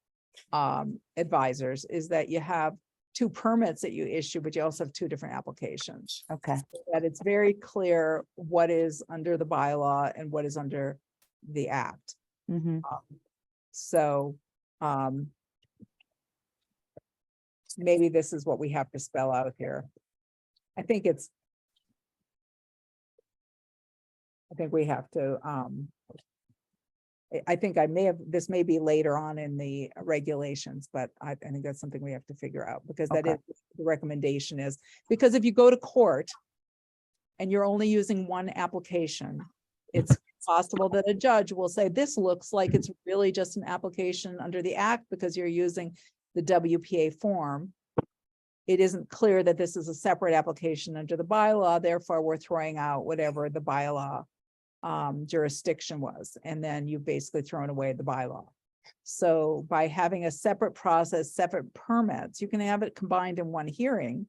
advisors, is that you have two permits that you issue, but you also have two different applications.
okay,
That it's very clear what is under the bylaw and what is under the act.
mhm,
So, maybe this is what we have to spell out here. I think we have to, I think this may be later on in the regulations, but I think that's something we have to figure out, because that
Okay.
is, the recommendation is, because if you go to court and you're only using one application, it's possible that a judge will say, this looks like it's really just an application under the act because you're using the WPA form. It isn't clear that this is a separate application under the bylaw, therefore we're throwing out whatever the bylaw jurisdiction was, and then you've basically thrown away the bylaw. So by having a separate process, separate permits, you can have it combined in one hearing.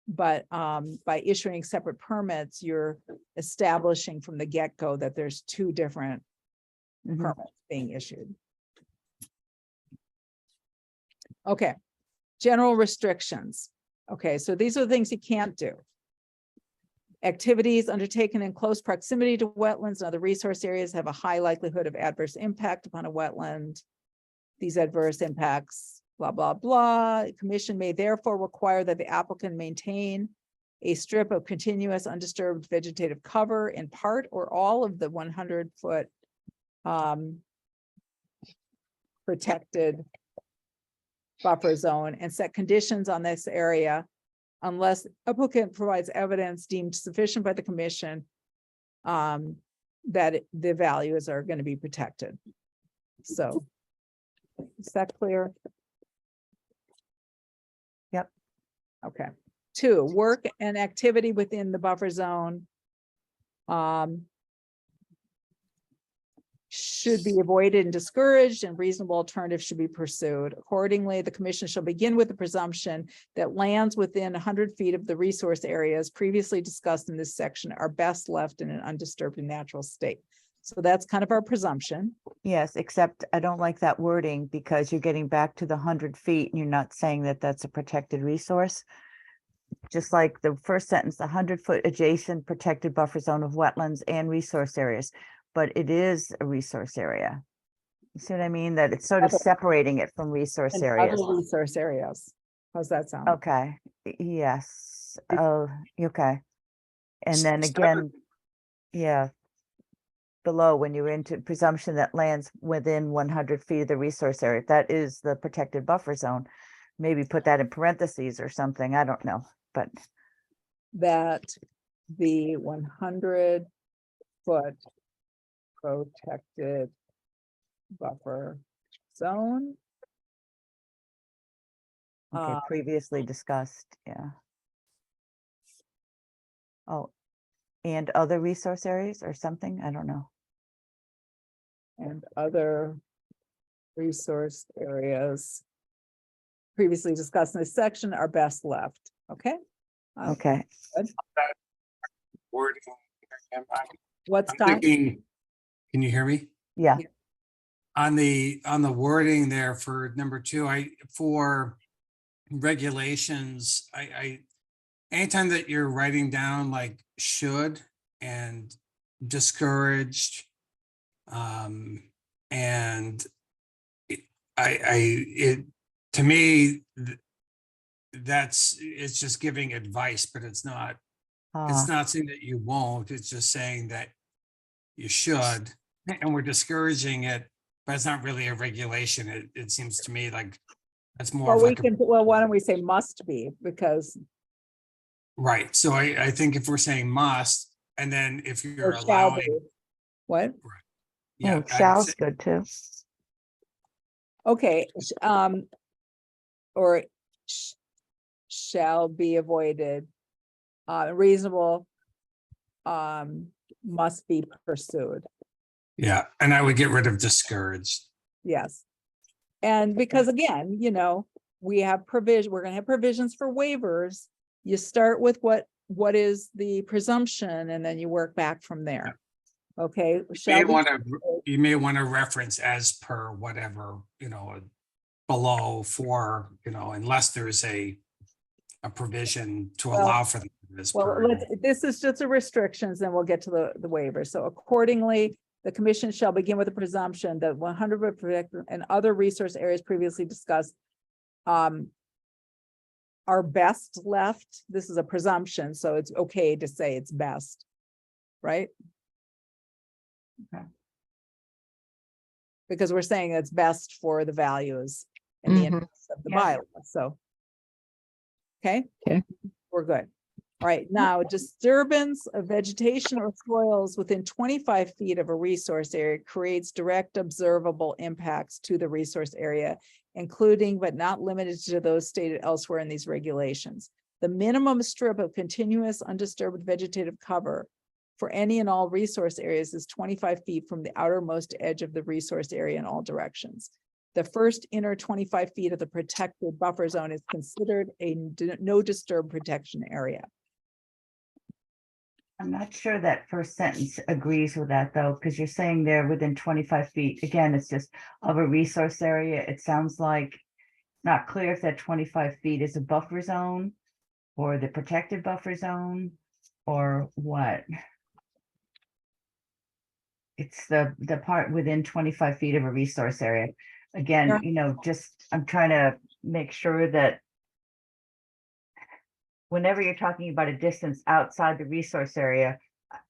But by issuing separate permits, you're establishing from the get-go that there's two different
mhm.
permits being issued. Okay, general restrictions. Okay, so these are the things you can't do. Activities undertaken in close proximity to wetlands and other resource areas have a high likelihood of adverse impact upon a wetland. These adverse impacts, blah, blah, blah. The commission may therefore require that the applicant maintain a strip of continuous undisturbed vegetative cover in part or all of the 100-foot protected buffer zone, and set conditions on this area unless applicant provides evidence deemed sufficient by the commission that the values are going to be protected. So is that clear?
Yep.
Okay. 2, work and activity within the buffer zone should be avoided and discouraged, and reasonable alternatives should be pursued. Accordingly, the commission shall begin with the presumption that lands within 100 feet of the resource areas previously discussed in this section are best left in an undisturbed and natural state. So that's kind of our presumption.
Yes, except I don't like that wording, because you're getting back to the 100 feet and you're not saying that that's a protected resource. Just like the first sentence, the 100-foot adjacent protected buffer zone of wetlands and resource areas, but it is a resource area. You see what I mean? That it's sort of
Other-
separating it from resource
And
areas.
other resource areas. How's that sound?
Okay, yes, oh, okay. And then again, yeah. Below, when you're into presumption that lands within 100 feet of the resource area, that is the protected buffer zone. Maybe put that in parentheses or something, I don't know, but
That the 100-foot protected buffer zone.
okay, previously discussed, yeah. Oh, and other resource areas or something, I don't know.
And other resource areas previously discussed in this section are best left, okay?
Okay,
Wording.
What's
I'm
Scott?
thinking, can you hear me?
yeah,
On the wording there for number 2, for regulations, anytime that you're writing down like should and discouraged, and to me, it's just giving advice, but it's not saying that you won't, it's just saying that you should, and we're discouraging it, but it's not really a regulation. It seems to me like that's more
Well,
of
we
like,
can, well, why don't we say must be, because
right, so I think if we're saying must, and then if you're
or shall be.
allowing,
What?
yeah.
Oh,
I'd
shall's
say-
good too.
Okay, or shall be avoided. Reasonable, must be pursued.
Yeah, and I would get rid of discouraged.
Yes. And because again, you know, we have provision, we're gonna have provisions for waivers. You start with what is the presumption, and then you work back from there. Okay. Shall be-
You may want to reference as per whatever, below for, unless there's a provision to
Well-
allow for this.
Well, this is just a restrictions, then we'll get to the waiver. So accordingly, the commission shall begin with a presumption that 100 protected and other resource areas previously discussed are best left. This is a presumption, so it's okay to say it's best, right? Okay. Because we're saying it's best for the values and the
Mhm.
interests of the
Yeah.
bylaw, so. Okay?
Okay.
We're good. All right, now disturbance of vegetation or soils within 25 feet of a resource area creates direct observable impacts to the resource area, including but not limited to those stated elsewhere in these regulations. The minimum strip of continuous undisturbed vegetative cover for any and all resource areas is 25 feet from the outermost edge of the resource area in all directions. The first inner 25 feet of the protected buffer zone is considered a no disturb protection area.
I'm not sure that first sentence agrees with that though, because you're saying they're within 25 feet. Again, it's just of a resource area. It sounds like not clear if that 25 feet is a buffer zone or the protected buffer zone or what. It's the part within 25 feet of a resource area. Again,
Yeah.
I'm trying to make sure that whenever you're talking about a distance outside the resource area,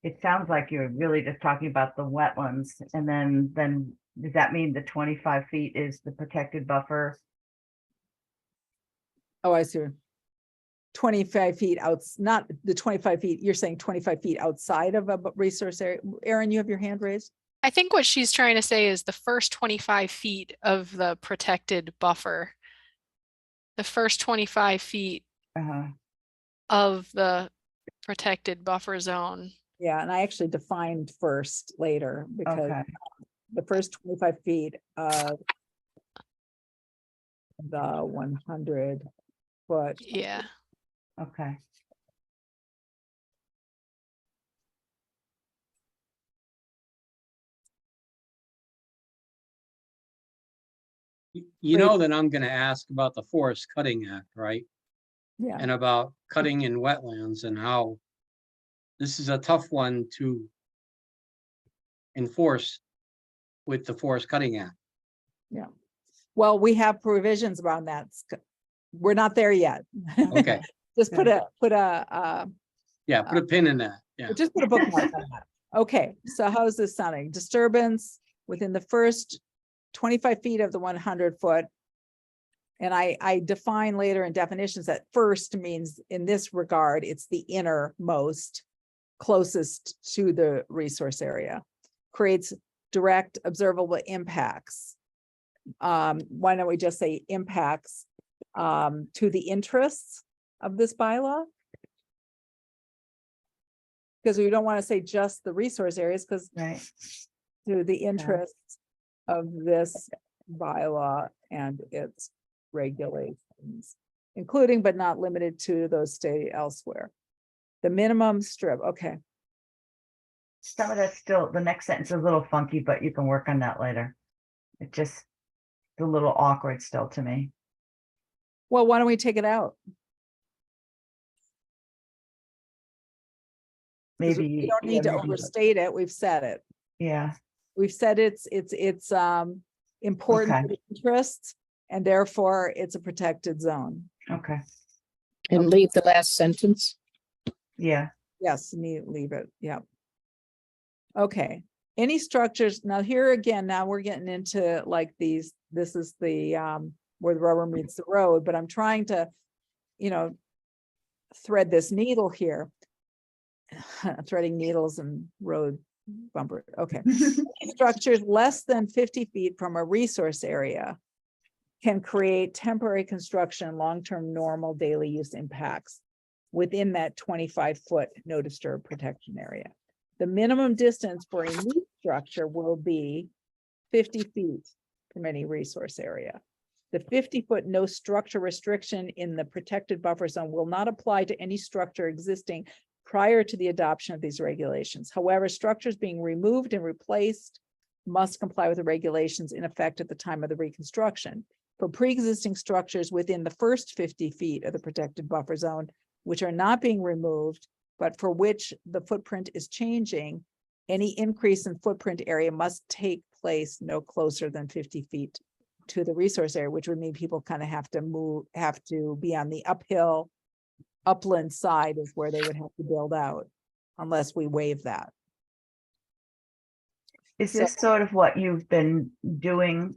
it sounds like you're really just talking about the wetlands. And then does that mean the 25 feet is the protected buffer?
Oh, I see. 25 feet out, not the 25 feet, you're saying 25 feet outside of a resource area. Erin, you have your hand raised?
I think what she's trying to say is the first 25 feet of the protected buffer. The first 25 feet
Uh-huh.
of the protected buffer zone.
Yeah, and I actually defined first later because
Okay.
the first 25 feet of the 100 foot.
Yeah.
Okay.
You know that I'm gonna ask about the Forest Cutting Act, right?
Yeah,
And about cutting in wetlands and how this is a tough one to enforce with the Forest Cutting Act.
well, we have provisions around that. We're not there yet.
Okay,
Just put a
yeah, put a pin in that, yeah.
just put a bookmark on that. Okay, so how's this sounding? Disturbance within the first 25 feet of the 100 foot. And I define later in definitions that first means in this regard, it's the innermost, closest to the resource area, creates direct observable impacts. Why don't we just say impacts to the interests of this bylaw? Because we don't want to say just the resource areas, because
Right.
to the interests of this bylaw and its regulations, including but not limited to those stated elsewhere. The minimum strip, okay.
Some of that's still, the next sentence is a little funky, but you can work on that later. It just, a little awkward still to me.
Well, why don't we take it out? 'Cause
Maybe.
we don't need to overstate it. We've said it.
Yeah,
We've said it's important
Okay.
to the interests, and therefore it's a protected zone.
okay,
And leave the last sentence.
yeah,
Yes, leave it, yeah. Okay, any structures, now here again, now we're getting into like these, this is the, where the rubber meets the road, but I'm trying to, you know, thread this needle here. Threading needles and road bumper, okay. Structures less than 50 feet from a resource area can create temporary construction, long-term normal daily use impacts within that 25-foot no disturb protection area. The minimum distance for a new structure will be 50 feet from any resource area. The 50-foot no structure restriction in the protected buffer zone will not apply to any structure existing prior to the adoption of these regulations. However, structures being removed and replaced must comply with the regulations in effect at the time of the reconstruction. For pre-existing structures within the first 50 feet of the protected buffer zone, which are not being removed, but for which the footprint is changing, any increase in footprint area must take place no closer than 50 feet to the resource area, which would mean people kind of have to be on the upland side is where they would have to build out, unless we waive that.
Is
So-
this sort of what you've been doing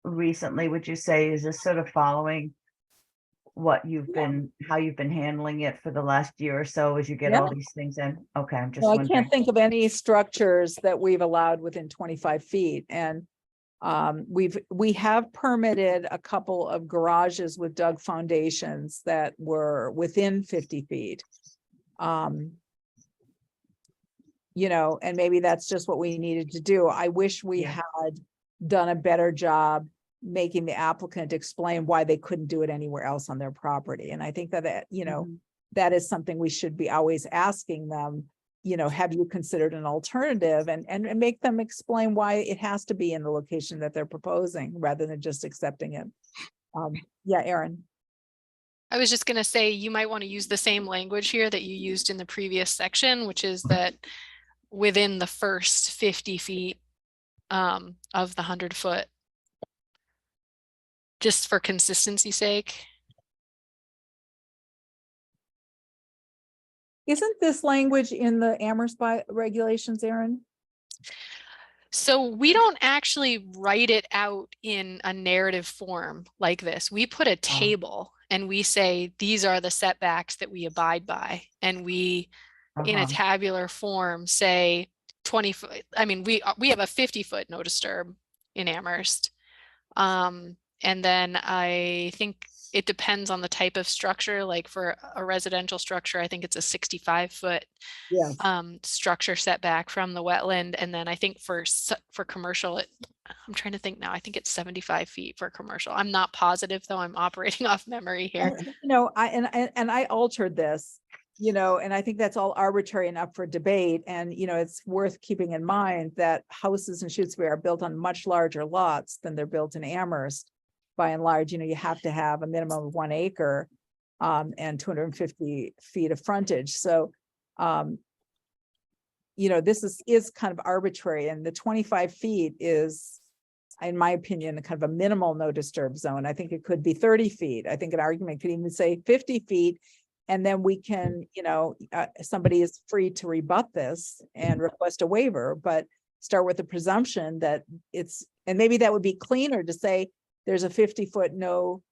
recently? Would you say, is this sort of following what you've been, how you've been handling it for the last year or so as you get all these things in? Okay, I'm just
Well, I
wondering.
can't think of any structures that we've allowed within 25 feet, and we have permitted a couple of garages with dug foundations that were within 50 feet. You know, and maybe that's just what we needed to do. I wish we
Yeah.
had done a better job making the applicant explain why they couldn't do it anywhere else on their property. And I think that, you know, that is something we should be always asking them, you know, have you considered an alternative, and make them explain why it has to be in the location that they're proposing rather than just accepting it. Yeah, Erin.
I was just gonna say, you might want to use the same language here that you used in the previous section, which is that within the first 50 feet of the 100-foot, just for consistency's sake.
Isn't this language in the Amherst regulations, Erin?
So we don't actually write it out in a narrative form like this. We put a table and we say, these are the setbacks that we abide by. And we, in a tabular form, say 20 foot. I mean, we have a 50-foot no disturb in Amherst. And then I think it depends on the type of structure. Like for a residential structure, I think it's a 65-foot
Yes.
structure setback from the wetland. And then I think for commercial, I'm trying to think now, I think it's 75 feet for commercial. I'm not positive though, I'm operating off memory here.
You know, I altered this, you know, and I think that's all arbitrary and up for debate. And, you know, it's worth keeping in mind that houses in Shutesbury are built on much larger lots than they're built in Amherst. By and large, you know, you have to have a minimum of 1 acre and 250 feet of frontage. So, you know, this is kind of arbitrary, and the 25 feet is, in my opinion, kind of a minimal no disturb zone. I think it could be 30 feet. I think an argument could even say 50 feet. And then we can, you know, somebody is free to rebut this and request a waiver, but start with the presumption that it's, and maybe that would be cleaner to say there's a 50-foot no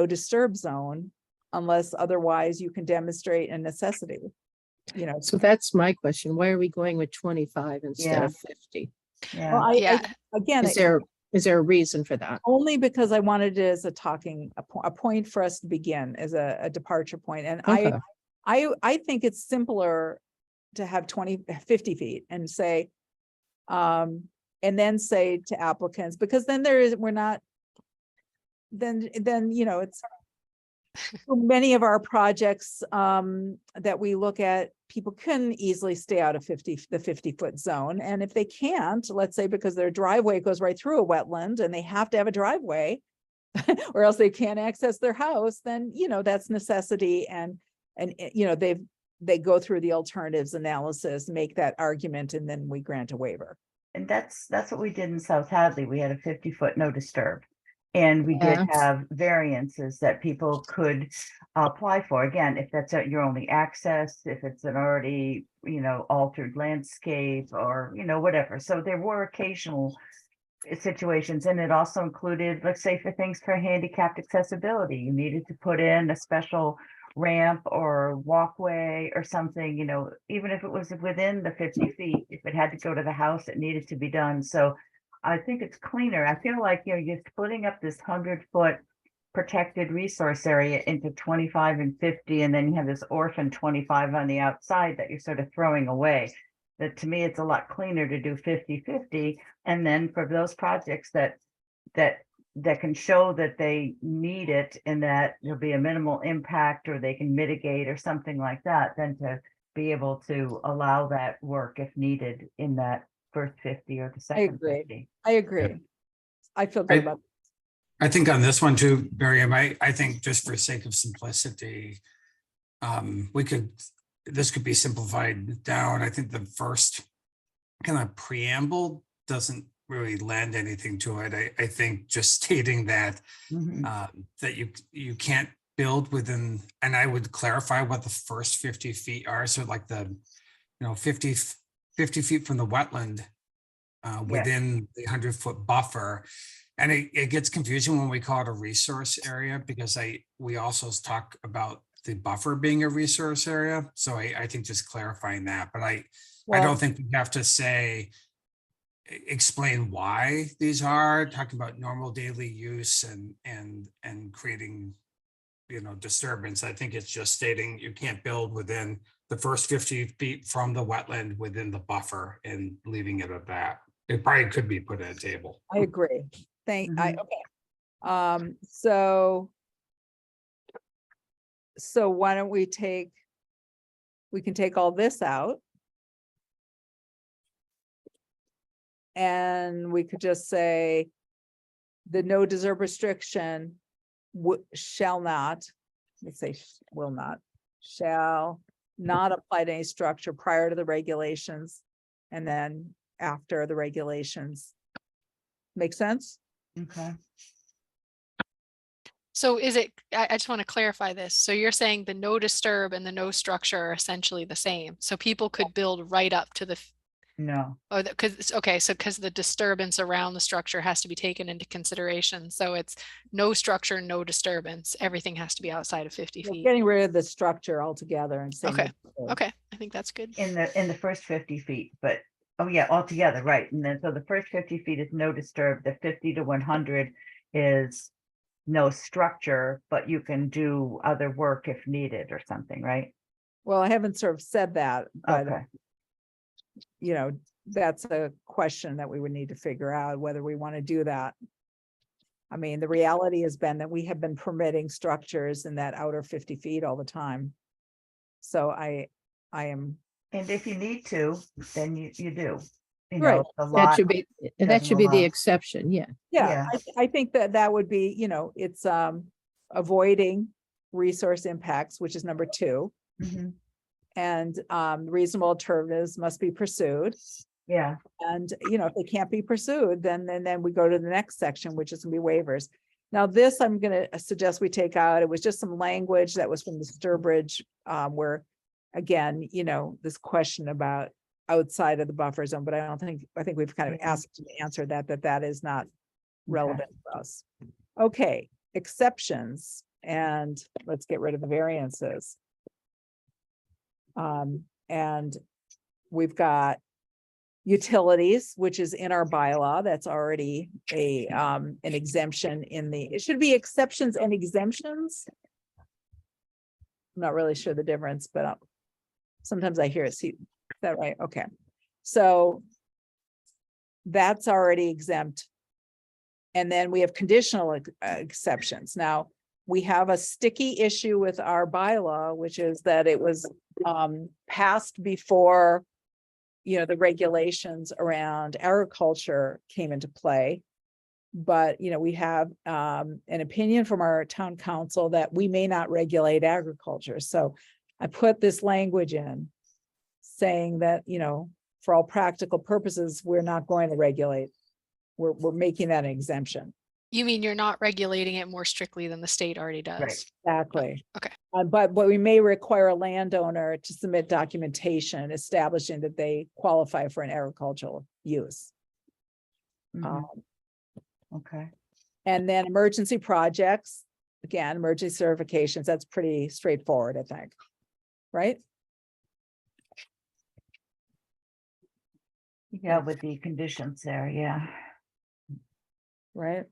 disturb zone unless otherwise you can demonstrate a necessity, you know.
So that's my question. Why are we going with 25 instead
Yeah.
of 50?
Yeah.
Well,
Yeah.
Again,
Is there a reason for that?
only because I wanted it as a point for us to begin, as a departure point. And
Okay.
I think it's simpler to have 50 feet and say, and then say to applicants, because then then, you know, it's for many of our projects that we look at, people can easily stay out of the 50-foot zone. And if they can't, let's say because their driveway goes right through a wetland and they have to have a driveway or else they can't access their house, then, you know, that's necessity. And, you know, they go through the alternatives analysis, make that argument, and then we grant a waiver.
And that's what we did in South Hadley. We had a 50-foot no disturb. And we did
Yeah.
have variances that people could apply for. Again, if that's your only access, if it's an already, altered landscape or, whatever. So there were occasional situations, and it also included, let's say, for things for handicapped accessibility, you needed to put in a special ramp or walkway or something, even if it was within the 50 feet, if it had to go to the house, it needed to be done. So I think it's cleaner. I feel like, you're splitting up this 100-foot protected resource area into 25 and 50, and then you have this orphan 25 on the outside that you're sort of throwing away. That to me, it's a lot cleaner to do 50-50. And then for those projects that can show that they need it and that there'll be a minimal impact or they can mitigate or something like that, then to be able to allow that work if needed in that first 50 or the second
agree.
50.
I agree. I feel good about.
I think on this one too, Miriam, I think just for sake of simplicity, this could be simplified down. I think the first kind of preamble doesn't really lend anything to it. I think just stating that that you can't build within, and I would clarify what the first 50 feet are. So like the 50 feet from the wetland within the 100-foot buffer. And it gets confusing when we call it a resource area, because we also talk about the buffer being a resource area. So I think just clarifying that, but I don't think we have to explain why these are talking about normal daily use and creating, disturbance. I think it's just stating you can't build within the first 50 feet from the wetland within the buffer and leaving it at that. It probably could be put at a table.
I agree. Okay. So why don't we can take all this out. And we could just say the no deserve restriction shall not, let's say shall not apply to any structure prior to the regulations and then after the regulations. Make sense?
Okay.
So is it, I just want to clarify this. So you're saying the no disturb and the no structure are essentially the same. So people could build right up to the,
No.
oh, because, okay, so because the disturbance around the structure has to be taken into consideration. So it's no structure, no disturbance. Everything has to be outside of 50
We're
feet.
getting rid of the structure altogether and saying.
Okay. Okay, I think that's good.
In the first 50 feet, but altogether, right. And then so the first 50 feet is no disturb, the 50 to 100 is no structure, but you can do other work if needed or something, right?
Well, I haven't sort of said that, but
Okay.
That's a question that we would need to figure out whether we want to do that. I mean, the reality has been that we have been permitting structures in that outer 50 feet all the time. So I am.
And if you need to, then you do.
Right.
The
That
lot
should be, that
doesn't
should be the
allow-
exception, yeah.
Yeah, I think that would be, it's avoiding resource impacts, which is number 2.
Mhm.
And reasonable alternatives must be pursued.
Yeah.
And, if they can't be pursued, then we go to the next section, which is gonna be waivers. Now, this I'm gonna suggest we take out. It was just some language that was from the Sturbridge, where, again, this question about outside of the buffer zone, but I think we've kind of asked and answered that is not relevant for us. Okay, exceptions, and let's get rid of the variances. And we've got utilities, which is in our bylaw. That's already an exemption it should be exceptions and exemptions. I'm not really sure the difference, but sometimes I hear it. See, is that right? Okay. So that's already exempt. And then we have conditional exceptions. Now, we have a sticky issue with our bylaw, which is that it was passed before the regulations around agriculture came into play. But, we have an opinion from our town council that we may not regulate agriculture. So I put this language in saying that, for all practical purposes, we're not going to regulate. We're making that an exemption.
You mean you're not regulating it more strictly than the state already does?
Exactly.
Okay.
But we may require a landowner to submit documentation establishing that they qualify for an agricultural use.
Mhm.
Um,
Okay.
And then emergency projects, again, emergency certifications, that's pretty straightforward, I think. Right?
Yeah, with the conditions there, yeah.
Right?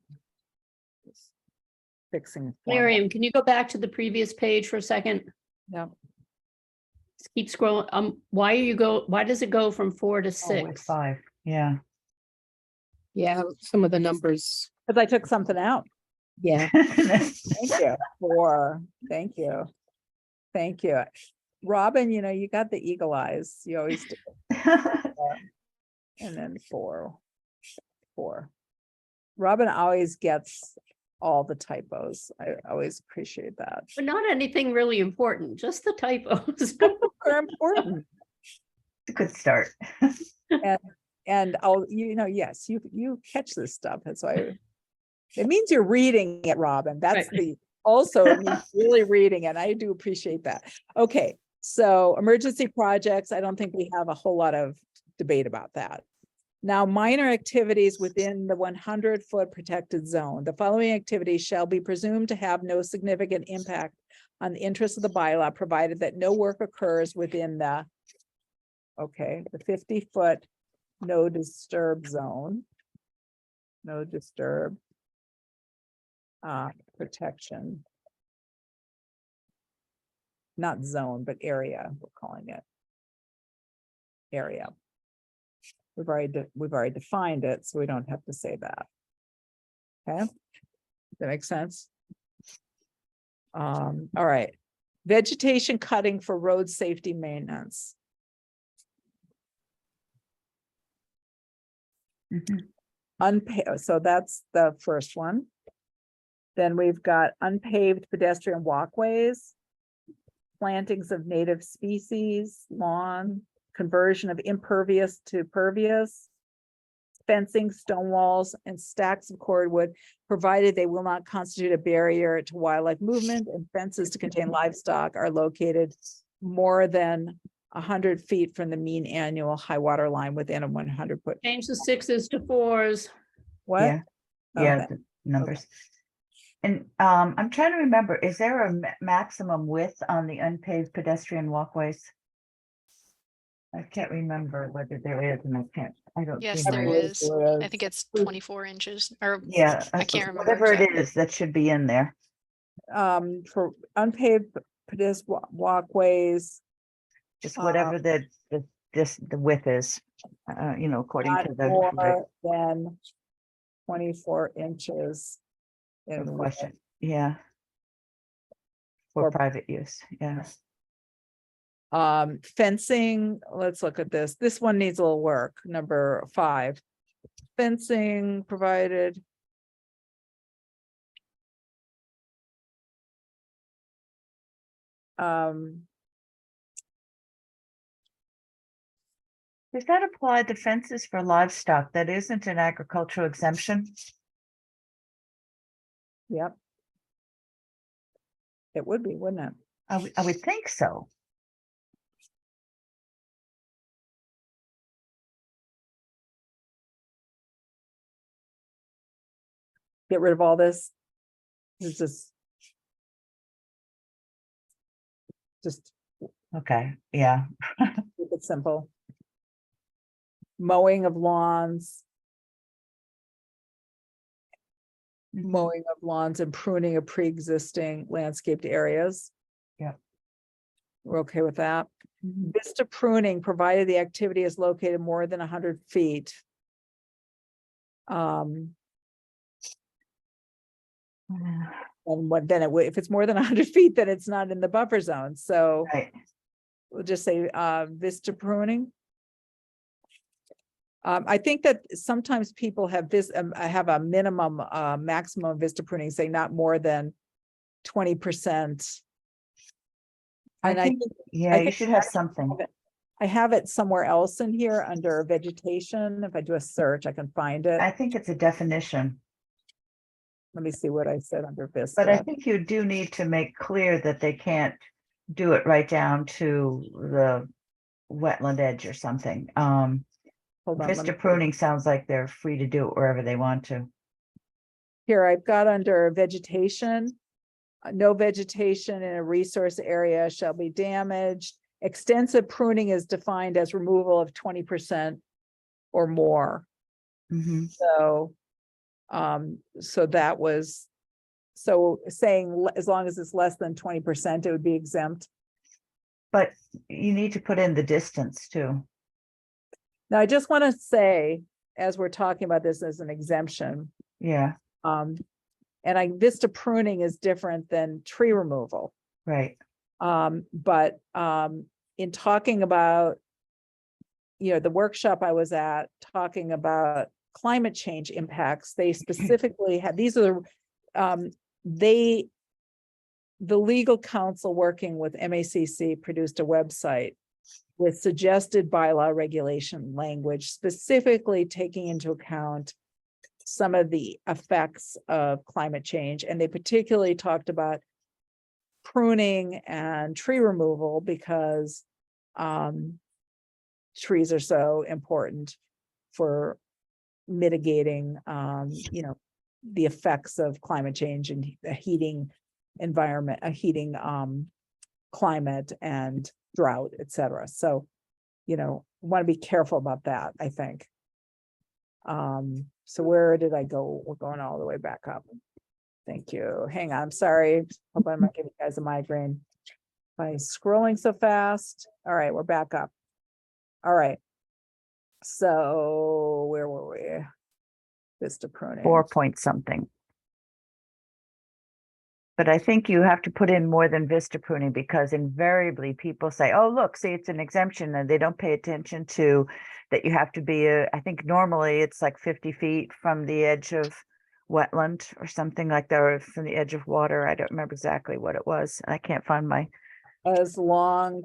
Just fixing. format.
Miriam, can you go back to the previous page for a second?
Yeah.
Just keep scrolling. Why does it go from 4 to
Oh, with
6?
5, yeah.
Yeah, some of the numbers.
Because I took something out.
Yeah.
Thank you. 4. Thank you. Thank you. Robin, you got the eagle eyes. You always do. And then 4. Robin always gets all the typos. I always appreciate that.
But not anything really important, just the typos.
They're important.
It's a good start.
And I'll, yes, you catch this stuff. That's why it means you're reading it, Robin. That's
Right.
also it means really reading it. I do appreciate that. Okay, so emergency projects, I don't think we have a whole lot of debate about that. Now, minor activities within the 100-foot protected zone. The following activities shall be presumed to have no significant impact on the interests of the bylaw, provided that no work occurs within the 50-foot no disturb zone. No disturb protection. Not zone, but area, we're calling it. Area. We've already defined it, so we don't have to say that. Okay, that makes sense. All right. Vegetation cutting for road safety maintenance.
Mhm.
Unpaved, so that's the first one. Then we've got unpaved pedestrian walkways, plantings of native species, lawn, conversion of impervious to pervious, fencing, stone walls, and stacks of cordwood, provided they will not constitute a barrier to wildlife movement, and fences to contain livestock are located more than 100 feet from the mean annual high water line within a 100-foot.
Change the 6s to 4s.
What?
Yeah, yeah,
Okay.
the numbers. And I'm trying to remember, is there a maximum width on the unpaved pedestrian walkways? I can't remember whether there is, and I don't.
Yes,
see
there
my-
is. I think it's 24 inches or
Yeah.
I can't remember
Whatever it
exactly.
is, that should be in there.
For unpaved pedestrian walkways,
Just whatever the width is, according
not
to the
more than 24 inches.
the
in
question. Yeah. For
Or-
private use, yeah.
Fencing, let's look at this. This one needs a little work. Number 5. Fencing provided.
Does that apply to fences for livestock? That isn't an agricultural exemption?
Yep. It would be, wouldn't it?
I would think so.
Get rid of all this. It's just
Okay, yeah.
keep it simple. Mowing of lawns. Mowing of lawns and pruning of pre-existing landscaped areas.
Yeah.
We're okay with that.
Mhm.
Vista pruning, provided the activity is located more than 100 feet. And then it would, if it's more than 100 feet, then it's not in the buffer zone. So
Right,
we'll just say vista pruning. I think that sometimes people have this, have a minimum, maximum vista pruning, say not more than 20%.
I
And
think, yeah,
I
you
think
should have something.
I have it somewhere else in here under vegetation. If I do a search, I can find it.
I think it's a definition.
Let me see what I said under
But I
Vista.
think you do need to make clear that they can't do it right down to the wetland edge or something.
Hold on, let
Vista
me-
pruning sounds like they're free to do it wherever they want to.
Here, I've got under vegetation. No vegetation in a resource area shall be damaged. Extensive pruning is defined as removal of 20% or more.
Mhm.
So, so that was, so saying as long as it's less than 20%, it would be exempt.
But you need to put in the distance too.
Now, I just want to say, as we're talking about this as an exemption,
Yeah,
Vista pruning is different than tree removal.
right.
But in talking about, the workshop I was at, talking about climate change impacts, they specifically had, these are, the legal counsel working with MACC produced a website with suggested bylaw regulation language, specifically taking into account some of the effects of climate change. And they particularly talked about pruning and tree removal because trees are so important for mitigating, the effects of climate change and a heating environment, a heating climate and drought, et cetera. So, want to be careful about that, I think. So where did I go? We're going all the way back up. Thank you. Hang on, I'm sorry. Hope I'm not giving you guys a migraine by scrolling so fast. All right, we're back up. All right. So where were we? Vista pruning.
4 point something. But I think you have to put in more than vista pruning because invariably people say, oh, look, see, it's an exemption, and they don't pay attention to that you have to be, I think normally it's like 50 feet from the edge of wetland or something like that, or from the edge of water. I don't remember exactly what it was. I can't find my
As long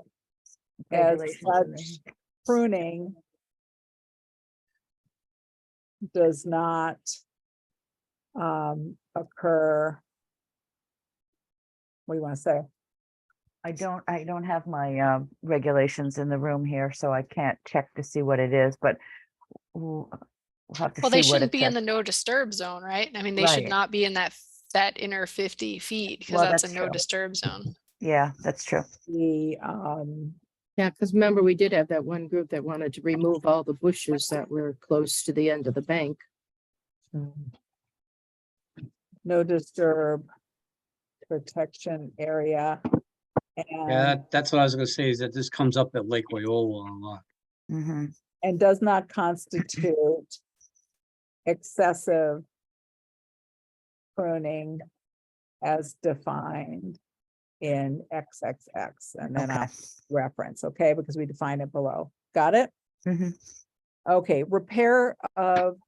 as
regulations in there.
such pruning does not occur. What do you want to say?
I don't have my regulations in the room here, so I can't check to see what it is, but we'll have to
Well, they
see what
shouldn't
it
be in
says.
the no disturb zone, right? I mean, they should
Right.
not be in that inner 50 feet because
Well,
that's a
that's
no
true.
disturb zone.
Yeah, that's true.
The
Yeah, because remember, we did have that one group that wanted to remove all the bushes that were close to the end of the bank.
no disturb protection area.
Yeah,
And,
that's what I was gonna say, is that this comes up at Lake Wyola a lot.
Mhm.
and does not constitute excessive pruning as defined in XXX, and then
Okay.
I'll reference, okay, because we define it below. Got it?
Mhm.
Okay, repair of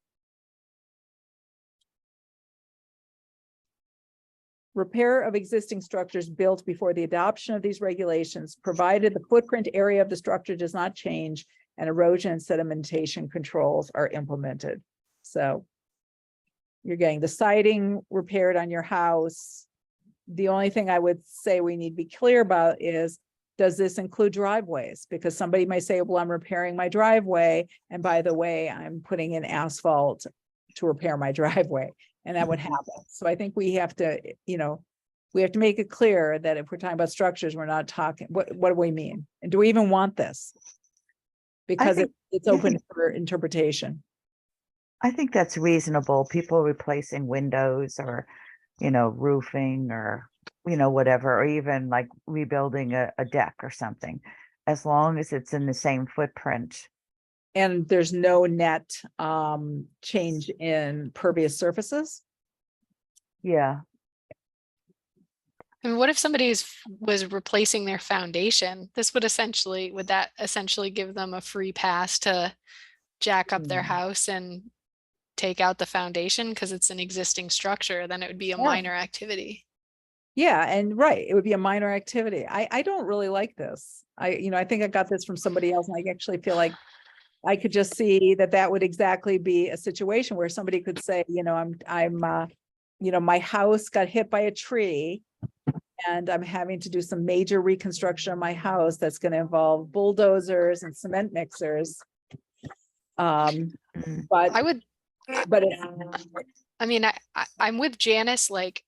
existing structures built before the adoption of these regulations, provided the footprint area of the structure does not change and erosion and sedimentation controls are implemented. So you're getting the siding repaired on your house. The only thing I would say we need to be clear about is, does this include driveways? Because somebody may say, well, I'm repairing my driveway, and by the way, I'm putting in asphalt to repair my driveway. And that would happen. So I think we have to, we have to make it clear that if we're talking about structures, we're not talking, what do we mean? And do we even want this? Because
think-
it's open for interpretation.
I think that's reasonable. People replacing windows or, roofing or, whatever, or even like rebuilding a deck or something, as long as it's in the same footprint.
And there's no net change in pervious surfaces.
Yeah,
I mean, what if somebody was replacing their foundation? Would that essentially give them a free pass to jack up their house and take out the foundation because it's an existing structure? Then it would be a
Yeah.
minor activity.
Yeah, and right, it would be a minor activity. I don't really like this. I think I got this from somebody else, and I actually feel like I could just see that would exactly be a situation where somebody could say, I'm my house got hit by a tree and I'm having to do some major reconstruction of my house that's going to involve bulldozers and cement mixers.
Mm.
But
I would,
it's,
I mean, I'm with Janice, like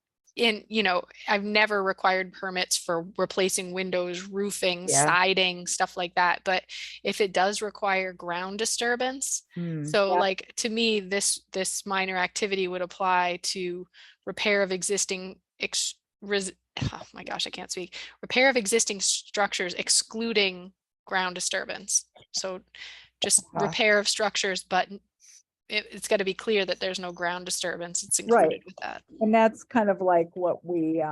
I've never required permits for replacing windows, roofing,
Yeah.
siding, stuff like that. But if it does require ground disturbance, so
Yeah.
like to me, this minor activity would apply to repair of existing oh my gosh, I can't speak. Repair of existing structures excluding ground disturbance. So just
Okay.
repair of structures, but it's got to be clear that there's no ground disturbance. It's
Right.
included with that.
And that's kind of like what we,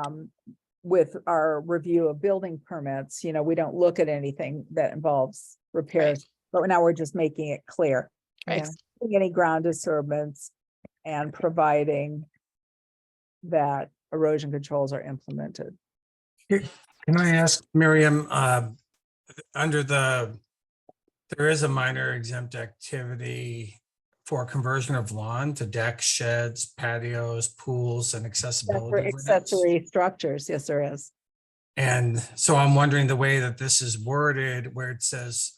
with our review of building permits, we don't look at anything that involves repairs, but now we're just making it clear.
Right.
Yeah. Any ground disturbance and providing that erosion controls are implemented.
Can I ask Miriam, under there is a minor exempt activity for conversion of lawn to decks, sheds, patios, pools, and
For
accessibility ramps.
accessory structures, yes, there is.
And so I'm wondering the way that this is worded, where it says,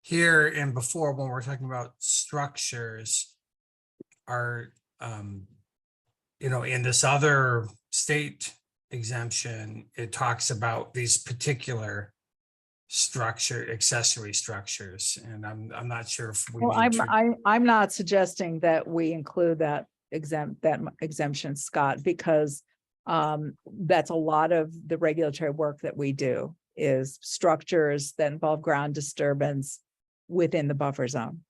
here and before, when we're talking about structures are, in this other state exemption, it talks about these particular accessory structures, and I'm not sure if we
Well,
need to.
I'm not suggesting that we include that exemption, Scott, because that's a lot of the regulatory work that we do is structures that involve ground disturbance within the buffer zone.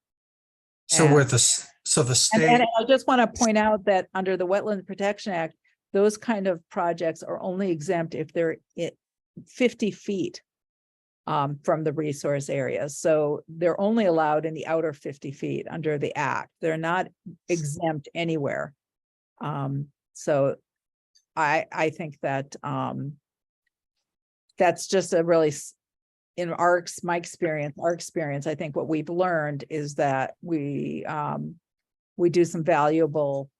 So
and-
with this, so the state.
And I just want to point out that under the Wetland Protection Act, those kind of projects are only exempt if they're 50 feet from the resource areas. So they're only allowed in the outer 50 feet under the act. They're not exempt anywhere. So I think that that's just a really, in our experience, I think what we've learned is that we do some valuable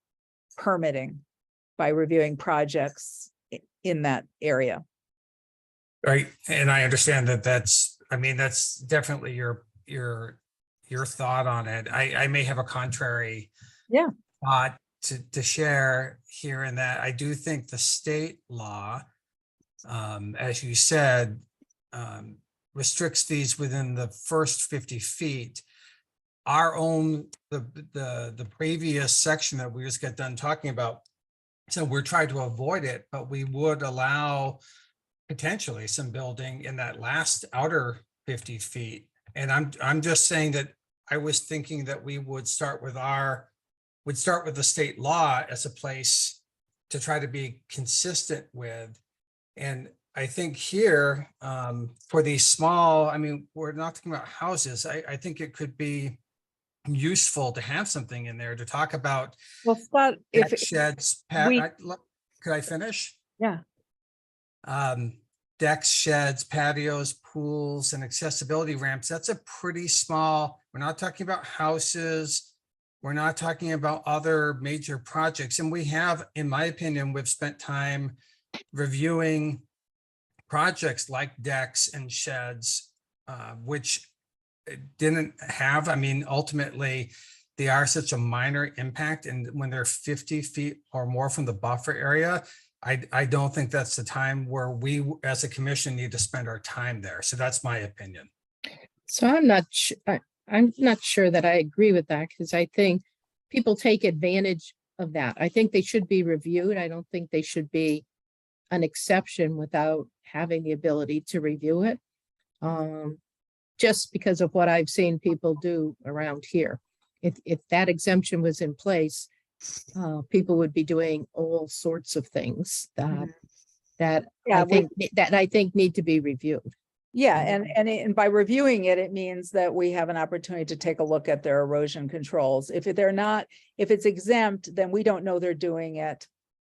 permitting by reviewing projects in that area.
Right, and I understand that that's definitely your thought on it. I may have a contrary thought to share here, in that I do think the state law, as you said, restricts these within the first 50 feet. Our own, the previous section that we just got done talking about, so we're trying to avoid it, but we would allow potentially some building in that last outer 50 feet. And I'm just saying that I was thinking that we would start with the state law as a place to try to be consistent with. And I think here, for these small, we're not talking about houses. I think it could be useful to have something in there to talk about.
Well, Scott, if
sheds, could I finish?
Yeah.
Decks, sheds, patios, pools, and accessibility ramps. That's a pretty small, we're not talking about houses. We're not talking about other major projects. And we have, in my opinion, we've spent time reviewing projects like decks and sheds, which didn't have, ultimately, they are such a minor impact. And when they're 50 feet or more from the buffer area, I don't think that's the time where we as a commission need to spend our time there. So that's my opinion.
So I'm not sure that I agree with that, because I think people take advantage of that. I think they should be reviewed. I don't think they should be an exception without having the ability to review it. Just because of what I've seen people do around here. If that exemption was in place, people would be doing all sorts of things that I think need to be reviewed.
Yeah, and by reviewing it, it means that we have an opportunity to take a look at their erosion controls. If it's exempt, then we don't know they're doing it.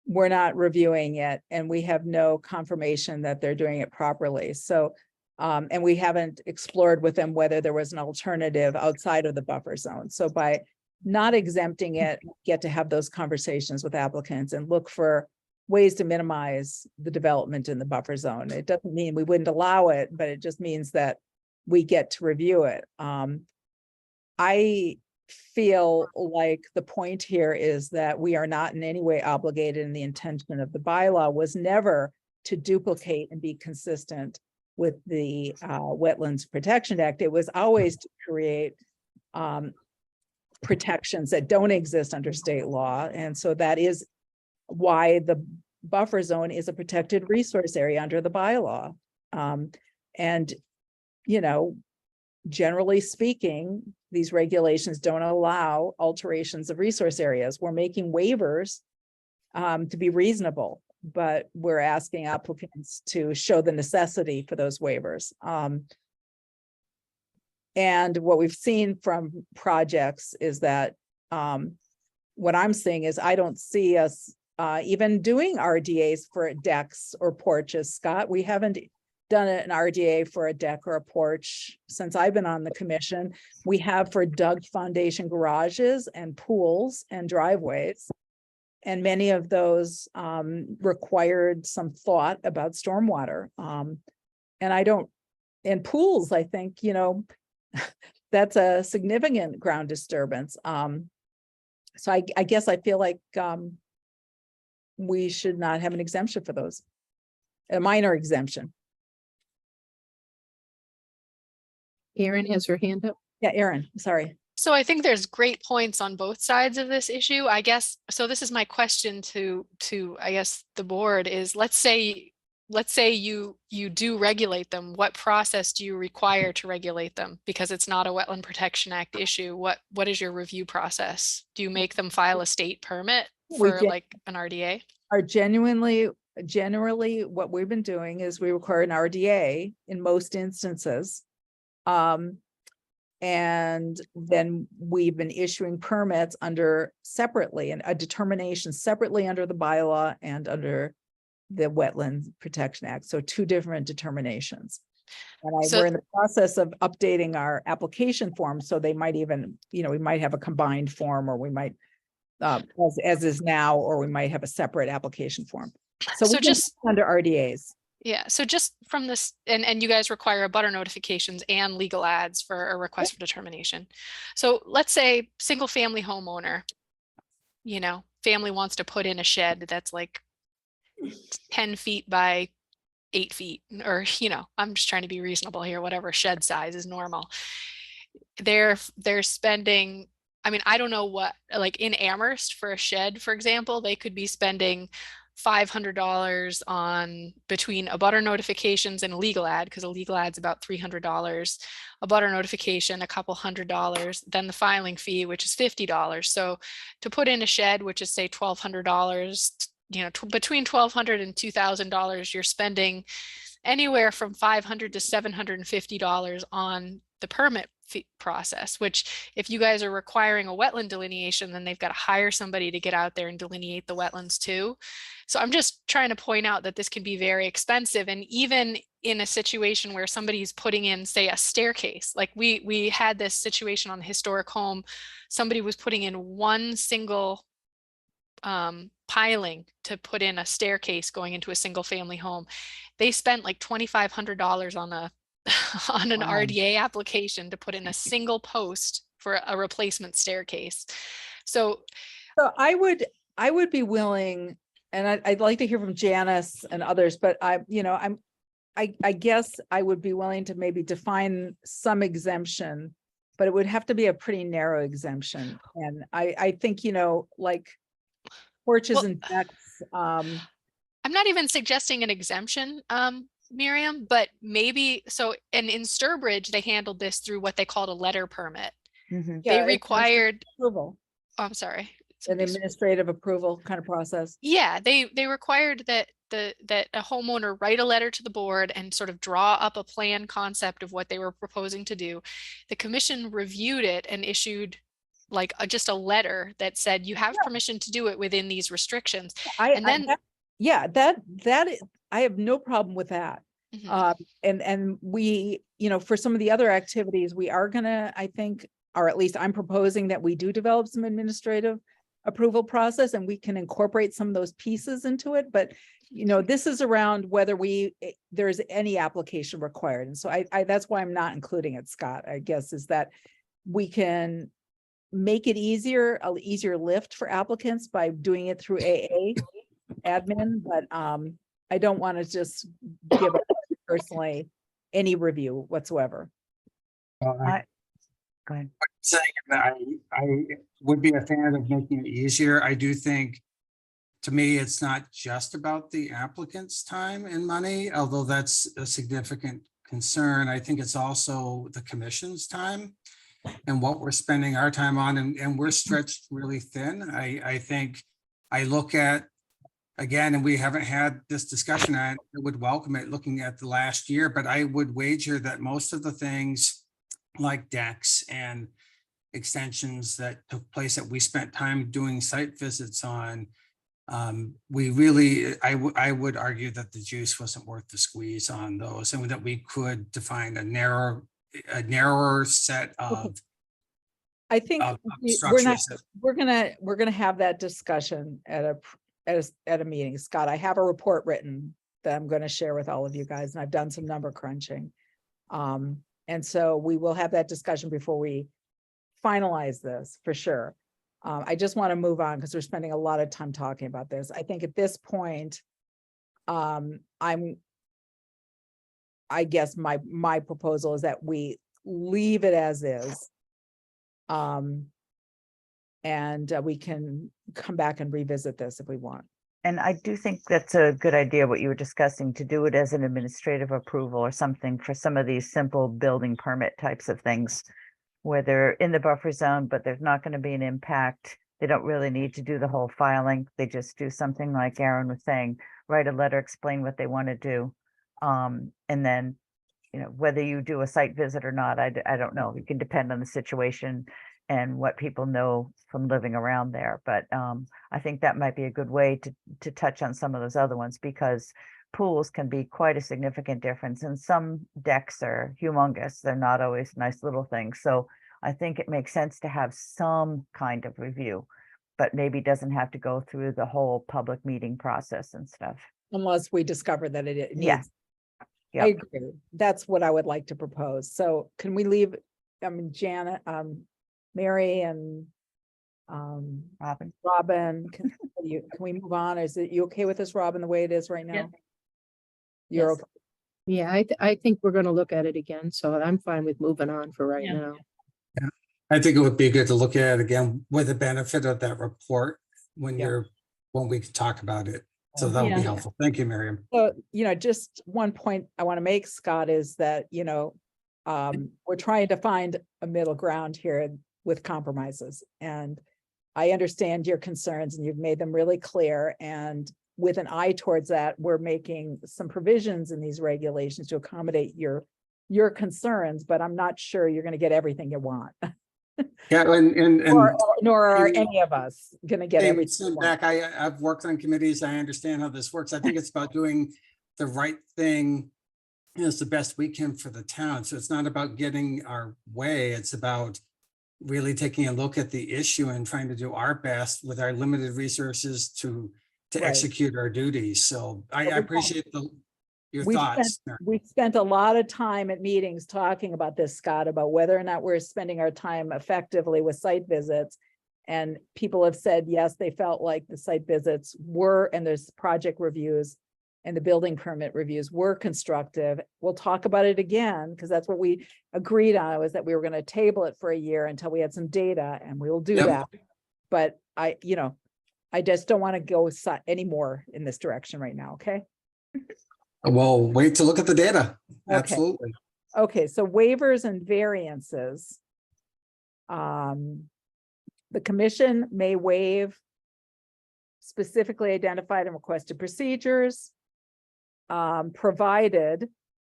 We're not reviewing it, and we have no confirmation that they're doing it properly. So, and we haven't explored with them whether there was an alternative outside of the buffer zone. So by not exempting it, get to have those conversations with applicants and look for ways to minimize the development in the buffer zone. It doesn't mean we wouldn't allow it, but it just means that we get to review it. I feel like the point here is that we are not in any way obligated, and the intention of the bylaw was never to duplicate and be consistent with the Wetlands Protection Act. It was always to create protections that don't exist under state law. And so that is why the buffer zone is a protected resource area under the bylaw. And, you know, generally speaking, these regulations don't allow alterations of resource areas. We're making waivers to be reasonable, but we're asking applicants to show the necessity for those waivers. And what we've seen from projects is that what I'm seeing is I don't see us even doing RDAs for decks or porches. Scott, we haven't done an RDA for a deck or a porch since I've been on the commission. We have for dug foundation garages and pools and driveways. And many of those required some thought about stormwater. And pools, I think, you know, that's a significant ground disturbance. So I guess I feel like we should not have an exemption for those, a minor exemption.
Erin has her hand up.
Yeah, Erin, sorry.
So I think there's great points on both sides of this issue, I guess. So this is my question to I guess the board is, let's say you do regulate them. What process do you require to regulate them? Because it's not a Wetland Protection Act issue. What is your review process? Do you make them file a state permit for like an RDA?
Generally what we've been doing is we require an RDA in most instances. And then we've been issuing permits under separately, and a determination separately under the bylaw and under the Wetland Protection Act. So two different determinations. And we're in the process of updating our application form. So they might even, you know, we might have a combined form, or we might, as is now, or we might have a separate application form. So just under RDAs.
Yeah, so just from this, and you guys require butter notifications and legal ads for a request for determination. So let's say single family homeowner, you know, family wants to put in a shed that's like 10 feet by 8 feet, or, you know, I'm just trying to be reasonable here, whatever shed size is normal. They're spending, I mean, I don't know what, like in Amherst for a shed, for example, they could be spending $500 on between a butter notifications and a legal ad, because a legal ad's about $300, a butter notification, a couple $100, then the filing fee, which is $50. So to put in a shed, which is say $1,200, you know, between $1,200 and $2,000, you're spending anywhere from $500 to $750 on the permit fee process, which if you guys are requiring a wetland delineation, then they've got to hire somebody to get out there and delineate the wetlands too. So I'm just trying to point out that this can be very expensive. And even in a situation where somebody's putting in, say, a staircase, like we had this situation on the historic home, somebody was putting in one single piling to put in a staircase going into a single family home. They spent like $2,500 on an RDA application to put in a single post for a replacement staircase. So
I would be willing, and I'd like to hear from Janice and others, but I guess I would be willing to maybe define some exemption, but it would have to be a pretty narrow exemption. And I think, you know, like porches and decks.
I'm not even suggesting an exemption, Miriam, but maybe so. And in Sturbridge, they handled this through what they called a letter permit.
Mm-hmm.
They required
approval.
Oh, I'm sorry.
An administrative approval kind of process.
Yeah, they required that a homeowner write a letter to the board and sort of draw up a plan concept of what they were proposing to do. The commission reviewed it and issued like just a letter that said you have permission to do it within these restrictions. I
have no problem with that.
Mm-hmm.
And we, you know, for some of the other activities, we are gonna, I think, or at least I'm proposing that we do develop some administrative approval process and we can incorporate some of those pieces into it. But, you know, this is around whether there's any application required. And so I that's why I'm not including it, Scott, I guess, is that we can make it easier, easier lift for applicants by doing it through AA admin, but I don't want to just give up personally any review whatsoever.
Well,
Go ahead.
saying that I would be a fan of making it easier. I do think, to me, it's not just about the applicant's time and money, although that's a significant concern. I think it's also the commission's time and what we're spending our time on, and we're stretched really thin. I think I look at, again, and we haven't had this discussion, I would welcome it looking at the last year, but I would wager that most of the things like decks and extensions that took place that we spent time doing site visits on, we really, I would argue that the juice wasn't worth the squeeze on those, and that we could define a narrower set of
I think
structures.
we're gonna have that discussion at a meeting. Scott, I have a report written that I'm going to share with all of you guys, and I've done some number crunching. And so we will have that discussion before we finalize this for sure. I just want to move on because we're spending a lot of time talking about this. I think at this point, I guess my proposal is that we leave it as is. And we can come back and revisit this if we want.
And I do think that's a good idea, what you were discussing, to do it as an administrative approval or something for some of these simple building permit types of things, where they're in the buffer zone, but there's not going to be an impact. They don't really need to do the whole filing. They just do something like Aaron was saying, write a letter, explain what they want to do. And then, you know, whether you do a site visit or not, I don't know. It can depend on the situation and what people know from living around there. But I think that might be a good way to touch on some of those other ones, because pools can be quite a significant difference, and some decks are humongous. They're not always nice little things. So I think it makes sense to have some kind of review, but maybe doesn't have to go through the whole public meeting process and stuff.
Unless we discover that it needs.
Yeah.
I
Yep.
agree. That's what I would like to propose. So can we leave, Janet, Mary and
Robin.
can we move on? Is it you okay with this, Robin, the way it is right
Yeah.
now? You're
Yes.
okay.
Yeah, I think we're gonna look at it again, so I'm fine with moving on for right
Yeah.
now.
I think it would be good to look at it again with the benefit of that report when
Yeah.
we can talk about it. So that would be
Yeah.
helpful. Thank you, Miriam.
So, just one point I want to make, Scott, is that, we're trying to find a middle ground here with compromises. And I understand your concerns and you've made them really clear. And with an eye towards that, we're making some provisions in these regulations to accommodate your concerns, but I'm not sure you're going to get everything you want.
Yeah, and
Nor are
and-
any of us going to get
Hey,
everything. we
sit
want.
back. I've worked on committees. I understand how this works. I think it's about doing the right thing as the best we can for the town. So it's not about getting our way. It's about really taking a look at the issue and trying to do our best with our limited resources to
Right.
execute our duties. So I
But we
appreciate your
We've
thoughts.
We've spent a lot of time at meetings talking about this, Scott, about whether or not we're spending our time effectively with site visits. And people have said, yes, they felt like the site visits were, and there's project reviews and the building permit reviews were constructive. We'll talk about it again, because that's what we agreed on, was that we were going to table it for a year until we had some data, and we will do
Yep.
that. But I just don't want to go any more in this direction right now, okay?
Well, wait to look at the data.
Okay.
Absolutely.
Okay, so waivers and variances. The commission may waive specifically identified and requested procedures, provided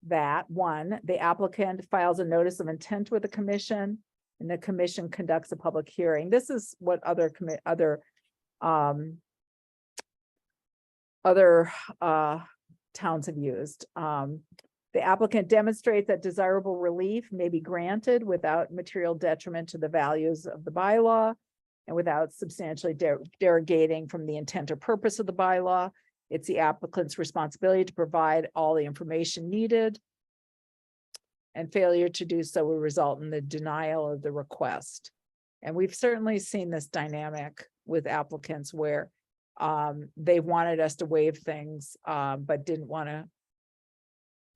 that, one, the applicant files a notice of intent with the commission and the commission conducts a public hearing. This is what other towns have used. The applicant demonstrates that desirable relief may be granted without material detriment to the values of the bylaw and without substantially derogating from the intent or purpose of the bylaw. It's the applicant's responsibility to provide all the information needed, and failure to do so will result in the denial of the request. And we've certainly seen this dynamic with applicants where they wanted us to waive things, but didn't want to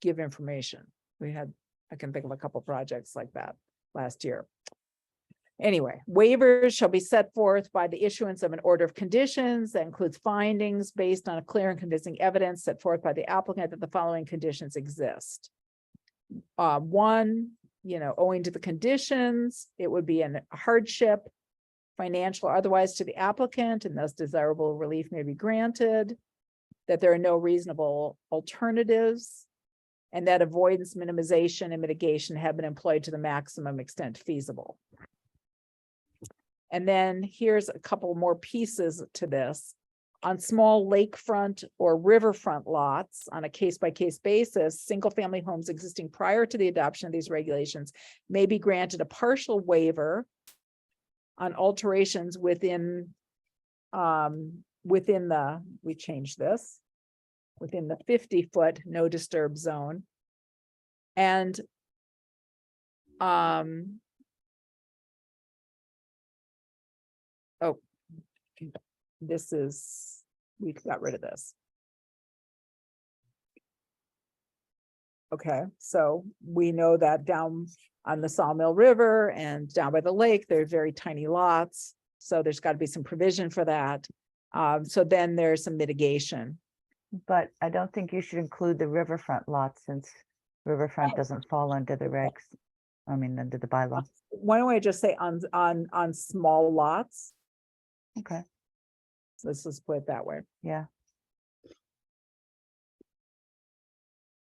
give information. I can think of a couple projects like that last year. Anyway, waivers shall be set forth by the issuance of an order of conditions that includes findings based on a clear and convincing evidence set forth by the applicant that the following conditions exist. One, owing to the conditions, it would be a hardship, financial or otherwise, to the applicant, and thus desirable relief may be granted, that there are no reasonable alternatives, and that avoidance, minimization, and mitigation have been employed to the maximum extent feasible. And then here's a couple more pieces to this. On small lakefront or riverfront lots, on a case-by-case basis, single-family homes existing prior to the adoption of these regulations may be granted a partial waiver on alterations within we changed this, within the 50-foot no disturb zone. And this is, we got rid of this. Okay, so we know that down on the Sawmill River and down by the lake, they're very tiny lots. So there's got to be some provision for that. So then there's some mitigation.
But I don't think you should include the riverfront lots, since riverfront doesn't fall under the regs. I mean, under the bylaw.
Why don't I just say on small lots?
Okay,
Let's just put it that way.
yeah.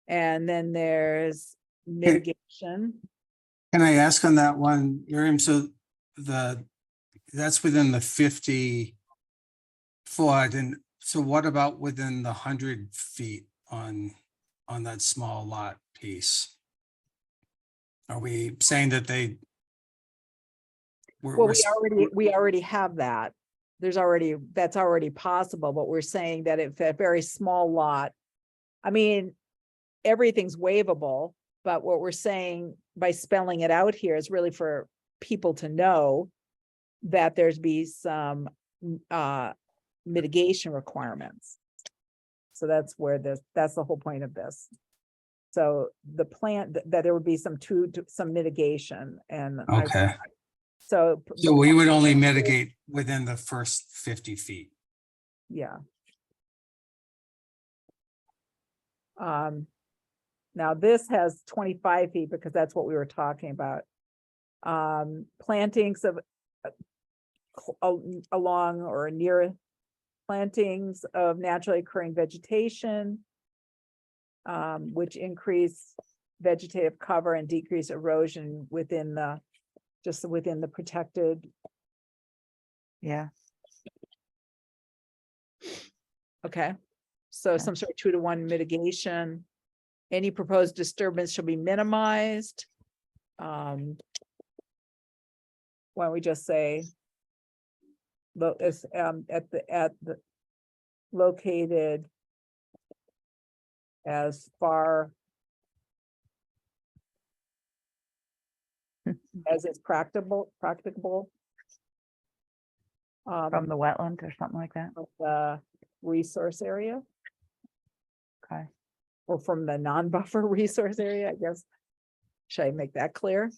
And then there's mitigation.
Can I ask on that one, Miriam? So that's within the 50 foot, and so what about within the 100 feet on that small lot piece? Are we saying that
Well, we already have that. That's already possible, but we're saying that if a very small lot, I mean, everything's waivable, but what we're saying by spelling it out here is really for people to know that there's be some mitigation requirements. So that's the whole point of this. So the plan that there would be some mitigation, and
okay?
So
We would only mitigate within the first 50 feet.
yeah. Now this has 25 feet because that's what we were talking about. Plantings of along or near plantings of naturally occurring vegetation, which increase vegetative cover and decrease erosion within the protected.
Yeah,
Okay, so some sort of 2-to-1 mitigation. Any proposed disturbance shall be minimized. Why don't we just say at the located as far as it's practicable
from the wetland or something like that.
of the resource area,
Okay,
or from the non-buffer resource area, I guess. Should I make that clear?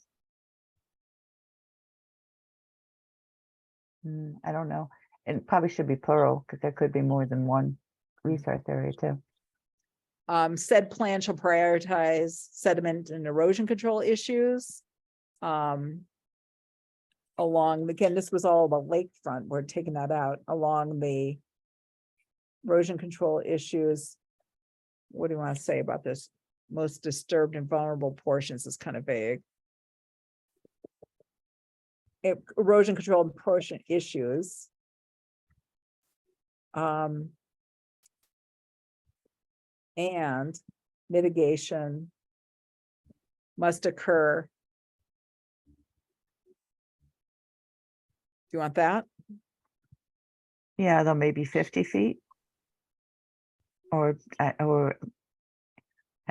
I don't know. It probably should be plural, because there could be more than one resource area too.
Said plan shall prioritize sediment and erosion control issues. Along, again, this was all about lakefront, we're taking that out, along the erosion control issues. What do you want to say about this? Most disturbed and vulnerable portions is kind of vague. Erosion control and portion issues. And mitigation must occur. Do you want that?
Yeah, though maybe 50 feet. Or I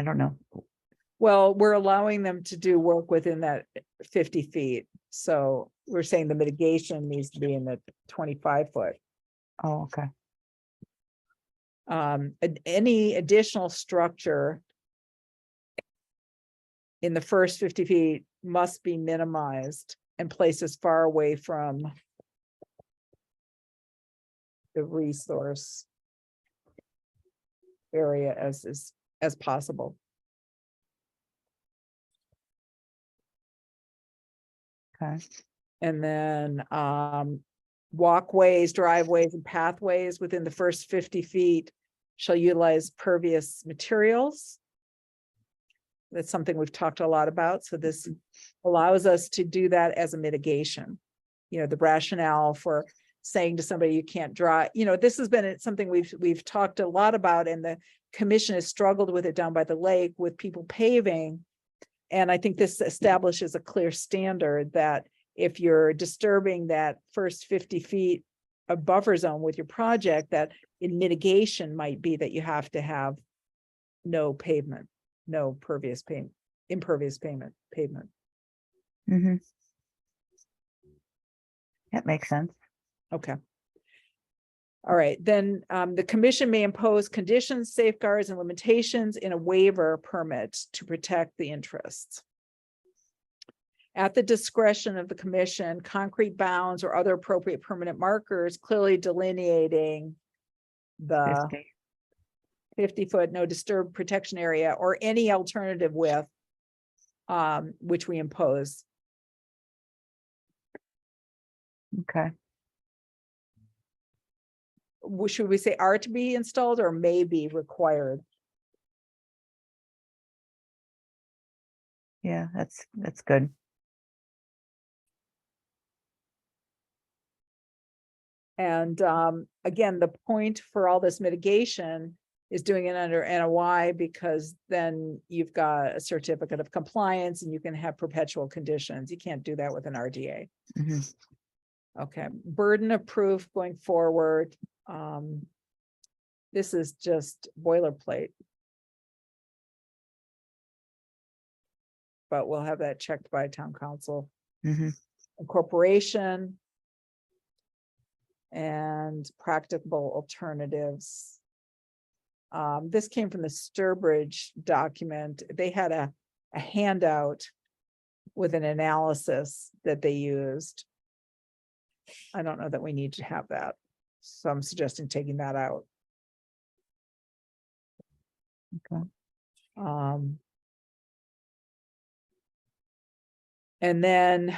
don't know.
Well, we're allowing them to do work within that 50 feet. So we're saying the mitigation needs to be in the 25 foot.
Oh, okay.
Any additional structure in the first 50 feet must be minimized and placed as far away from the resource area as possible.
Okay.
And then walkways, driveways, and pathways within the first 50 feet shall utilize pervious materials. That's something we've talked a lot about. So this allows us to do that as a mitigation. You know, the rationale for saying to somebody you can't drive, you know, this has been something we've talked a lot about, and the commission has struggled with it down by the lake with people paving. And I think this establishes a clear standard that if you're disturbing that first 50 feet of buffer zone with your project, that in mitigation might be that you have to have no pavement, no impervious pavement.
Mm-hmm. That makes sense.
Okay. All right, then the commission may impose conditions, safeguards, and limitations in a waiver permit to protect the interests. At the discretion of the commission, concrete bounds or other appropriate permanent markers clearly delineating the
50.
50-foot no disturb protection area or any alternative width which we impose.
Okay.
Should we say are to be installed or may be required?
Yeah, that's good.
And again, the point for all this mitigation is doing it under NOI, because then you've got a certificate of compliance and you can have perpetual conditions. You can't do that with an RDA.
Mhm.
Okay, burden of proof going forward. This is just boilerplate. But we'll have that checked by town council.
Mhm.
Incorporation and practicable alternatives. This came from the Sturbridge document. They had a handout with an analysis that they used. I don't know that we need to have that, so I'm suggesting taking that out.
Okay.
And then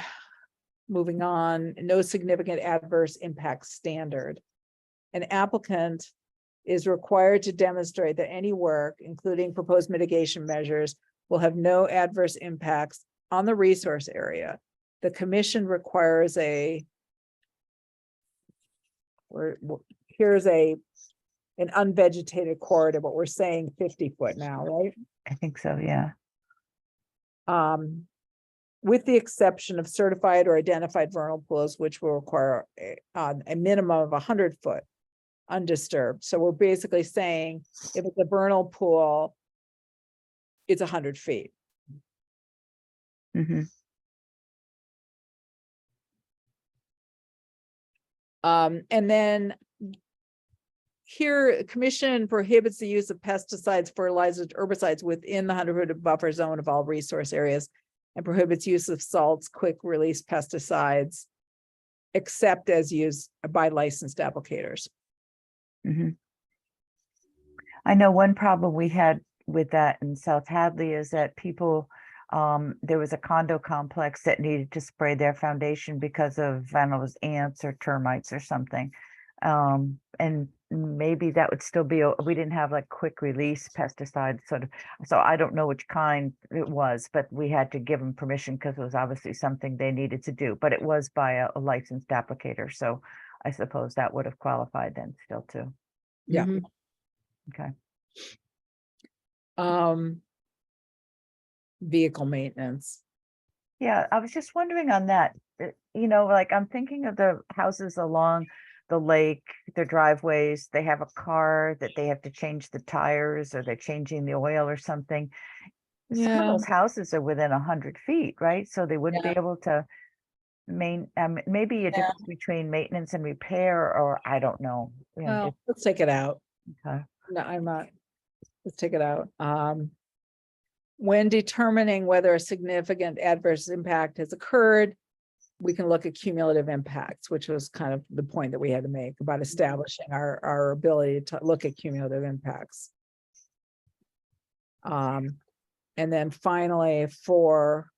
moving on, no significant adverse impact standard. An applicant is required to demonstrate that any work, including proposed mitigation measures, will have no adverse impacts on the resource area. The commission requires here's an unvegetated corridor, but we're saying 50-foot now, right?
I think so, yeah.
With the exception of certified or identified vernal pools, which will require a minimum of 100-foot undisturbed. So we're basically saying if it's a vernal pool, it's 100 feet.
Mhm.
And then here, commission prohibits the use of pesticides, fertilizers, herbicides within the 100-foot buffer zone of all resource areas, and prohibits use of salts, quick release pesticides, except as used by licensed applicators.
Mhm. I know one problem we had with that in South Hadley is that people, there was a condo complex that needed to spray their foundation because of, I don't know, it was ants or termites or something. And maybe that would still be, we didn't have like quick release pesticides sort of, so I don't know which kind it was, but we had to give them permission because it was obviously something they needed to do, but it was by a licensed applicator. So I suppose that would have qualified then still too.
Yeah.
Mhm.
Okay.
Vehicle maintenance.
Yeah, I was just wondering on that, you know, like I'm thinking of the houses along the lake, their driveways, they have a car that they have to change the tires or they're changing the oil or something. Some of
Yeah.
those houses are within 100 feet, right? So they wouldn't be
Yeah.
able to maybe a difference between maintenance and repair, or I don't know. You know,
Well, let's take it out.
okay.
No, I'm not. Let's take it out. When determining whether a significant adverse impact has occurred, we can look at cumulative impacts, which was kind of the point that we had to make about establishing our ability to look at cumulative impacts. And then finally, for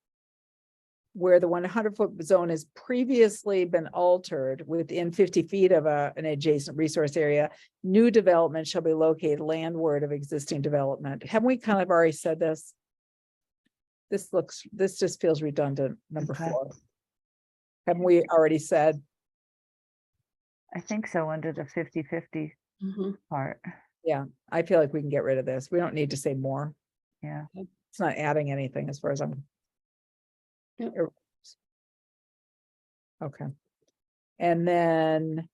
where the 100-foot zone has previously been altered within 50 feet of an adjacent resource area, new development shall be located landward of existing development. Haven't we kind of already said this? This just feels redundant, number
Okay.
4. Haven't we already said?
I think so, under the 50-50
Mhm.
part.
Yeah, I feel like we can get rid of this. We don't need to say more.
Yeah.
It's not adding anything as far as I'm.
Yep.
Okay. And then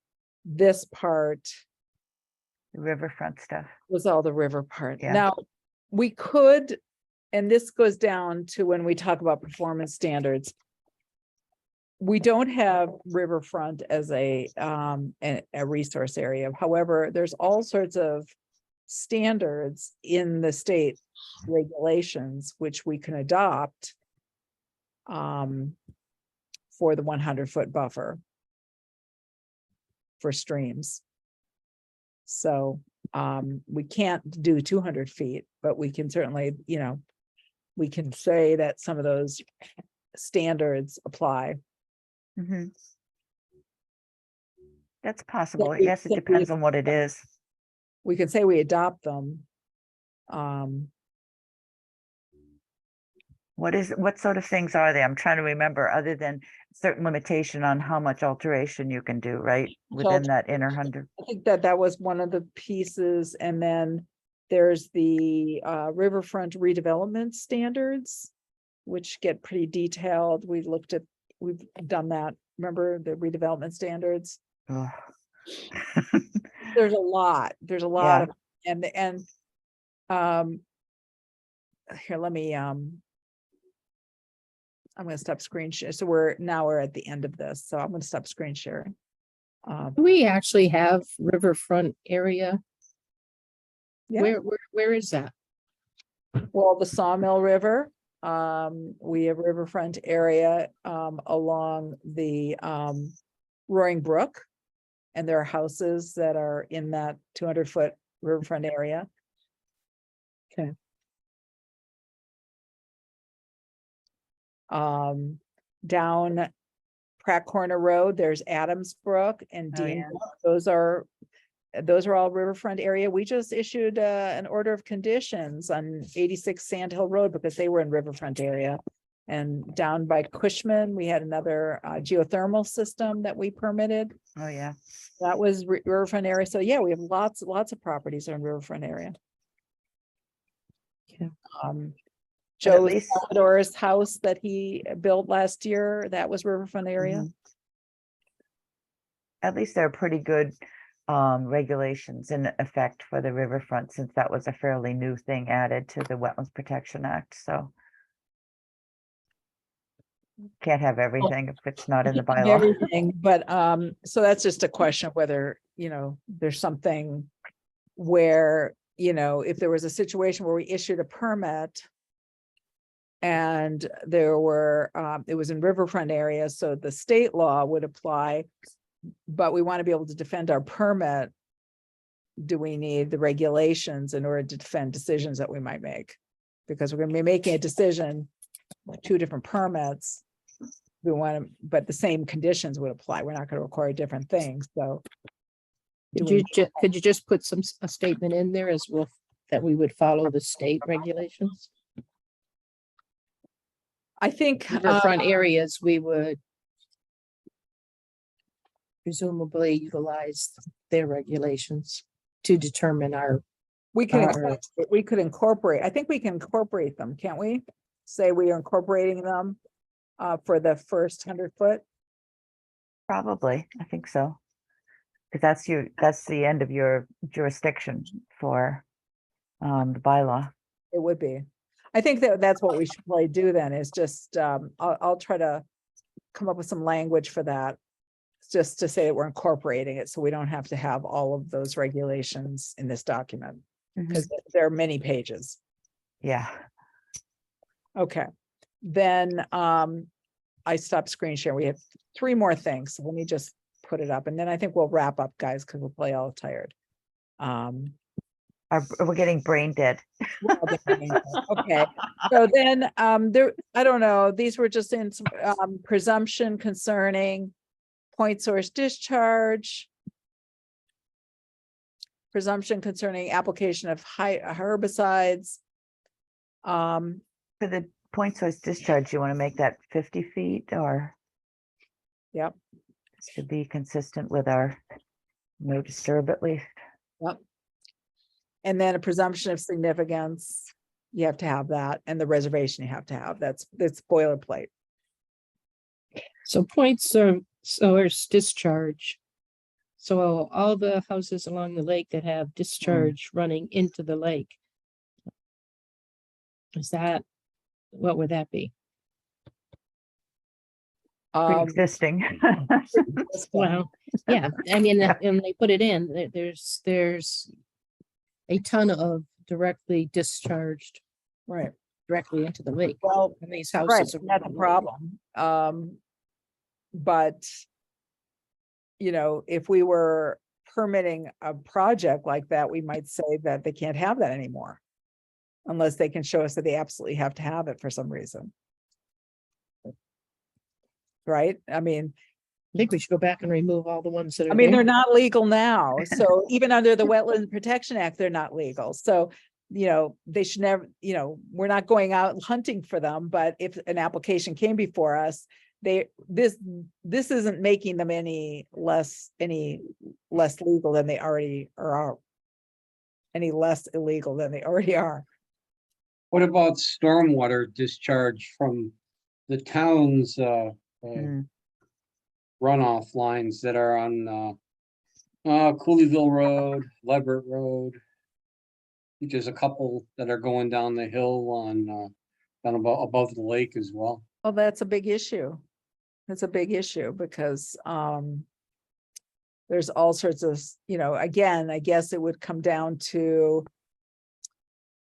this part
The riverfront stuff.
was all the river part.
Yeah.
Now, we could, and this goes down to when we talk about performance standards. We don't have riverfront as a resource area. However, there's all sorts of standards in the state regulations, which we can adopt for the 100-foot buffer for streams. So we can't do 200 feet, but we can certainly, you know, we can say that some of those standards apply.
Mhm. That's possible.
we-
Yes, it
that we-
depends on what it is.
We can say we adopt them.
What sort of things are they? I'm trying to remember, other than certain limitation on how much alteration you can do, right? Within that inner 100.
I think that was one of the pieces, and then there's the riverfront redevelopment standards, which get pretty detailed. We've done that. Remember the redevelopment standards?
Ugh.
There's a lot
Yeah.
of, and here, let me, I'm gonna stop screen share. So we're at the end of this, so I'm gonna stop screen sharing.
Do we actually have riverfront area?
Yeah.
Where is that?
Well, the Sawmill River, we have riverfront area along the Roaring Brook. And there are houses that are in that 200-foot riverfront area.
Okay.
Down Pratt Corner Road, there's Adams Brook and
Oh,
Dean
yeah.
Brook. Those are all riverfront area. We just issued an order of conditions on 86 Sand Hill Road because they were in riverfront area. And down by Cushman, we had another geothermal system that we permitted.
Oh, yeah.
That was riverfront area. So yeah, we have lots of properties in riverfront area.
Okay.
But at
Joe
least-
Salvador's house that he built last year, that was riverfront area.
Mhm. At least there are pretty good regulations in effect for the riverfront, since that was a fairly new thing added to the Wetlands Protection Act, so. Can't have everything if it's not in the bylaw.
Everything, but so that's just a question of whether, you know, there's something where, you know, if there was a situation where we issued a permit and there were, it was in riverfront areas, so the state law would apply, but we want to be able to defend our permit. Do we need the regulations in order to defend decisions that we might make? Because we're going to be making a decision, 2 different permits. We want to, but the same conditions would apply. We're not going to require different things, so.
Could you just put a statement in there as well, that we would follow the state regulations?
I think,
Riverfront areas, we would presumably utilize their regulations to determine our
We can,
Or-
we could incorporate, I think we can incorporate them, can't we? Say we are incorporating them for the first 100 foot.
Probably, I think so. Because that's the end of your jurisdiction for the bylaw.
It would be. I think that that's what we should probably do then is just, I'll try to come up with some language for that. Just to say that we're incorporating it, so we don't have to have all of those regulations in this document, because there are many pages.
Yeah,
Okay, then, I stopped screen sharing. We have 3 more things. So let me just put it up and then I think we'll wrap up, guys, because we're probably all tired.
we're getting brain dead.
Okay, so then, there, I don't know, these were just in some, presumption concerning point source discharge. Presumption concerning application of herbicides.
For the point source discharge, you want to make that 50 feet or?
Yep.
To be consistent with our no disturb at least.
Yep. And then a presumption of significance, you have to have that, and the reservation you have to have, that's boilerplate.
So source discharge. So all the houses along the lake that have discharge running into the lake. What would that be?
Pre-existing.
Well, yeah, I mean,
Yeah.
and they put it in, there's a ton of directly discharged
Right,
directly into the lake.
well,
And these
right,
houses. are
that's a problem. But you know, if we were permitting a project like that, we might say that they can't have that anymore. Unless they can show us that they absolutely have to have it for some reason. Right? I mean,
I think we should go back and remove all the ones that are.
I mean,
there.
they're not legal now. So even under the Wetland Protection Act, they're not legal. So, you know, they should never, you know, we're not going out hunting for them, but if an application came before us, this isn't making them any less legal than they already are. Any less illegal than they already are.
What about stormwater discharge from the town's
Mm.
runoff lines that are on Cooleyville Road, Leverett Road? There's a couple that are going down the hill on down above the lake as well.
Well, that's a big issue. That's a big issue because there's all sorts of, you know, again, I guess it would come down to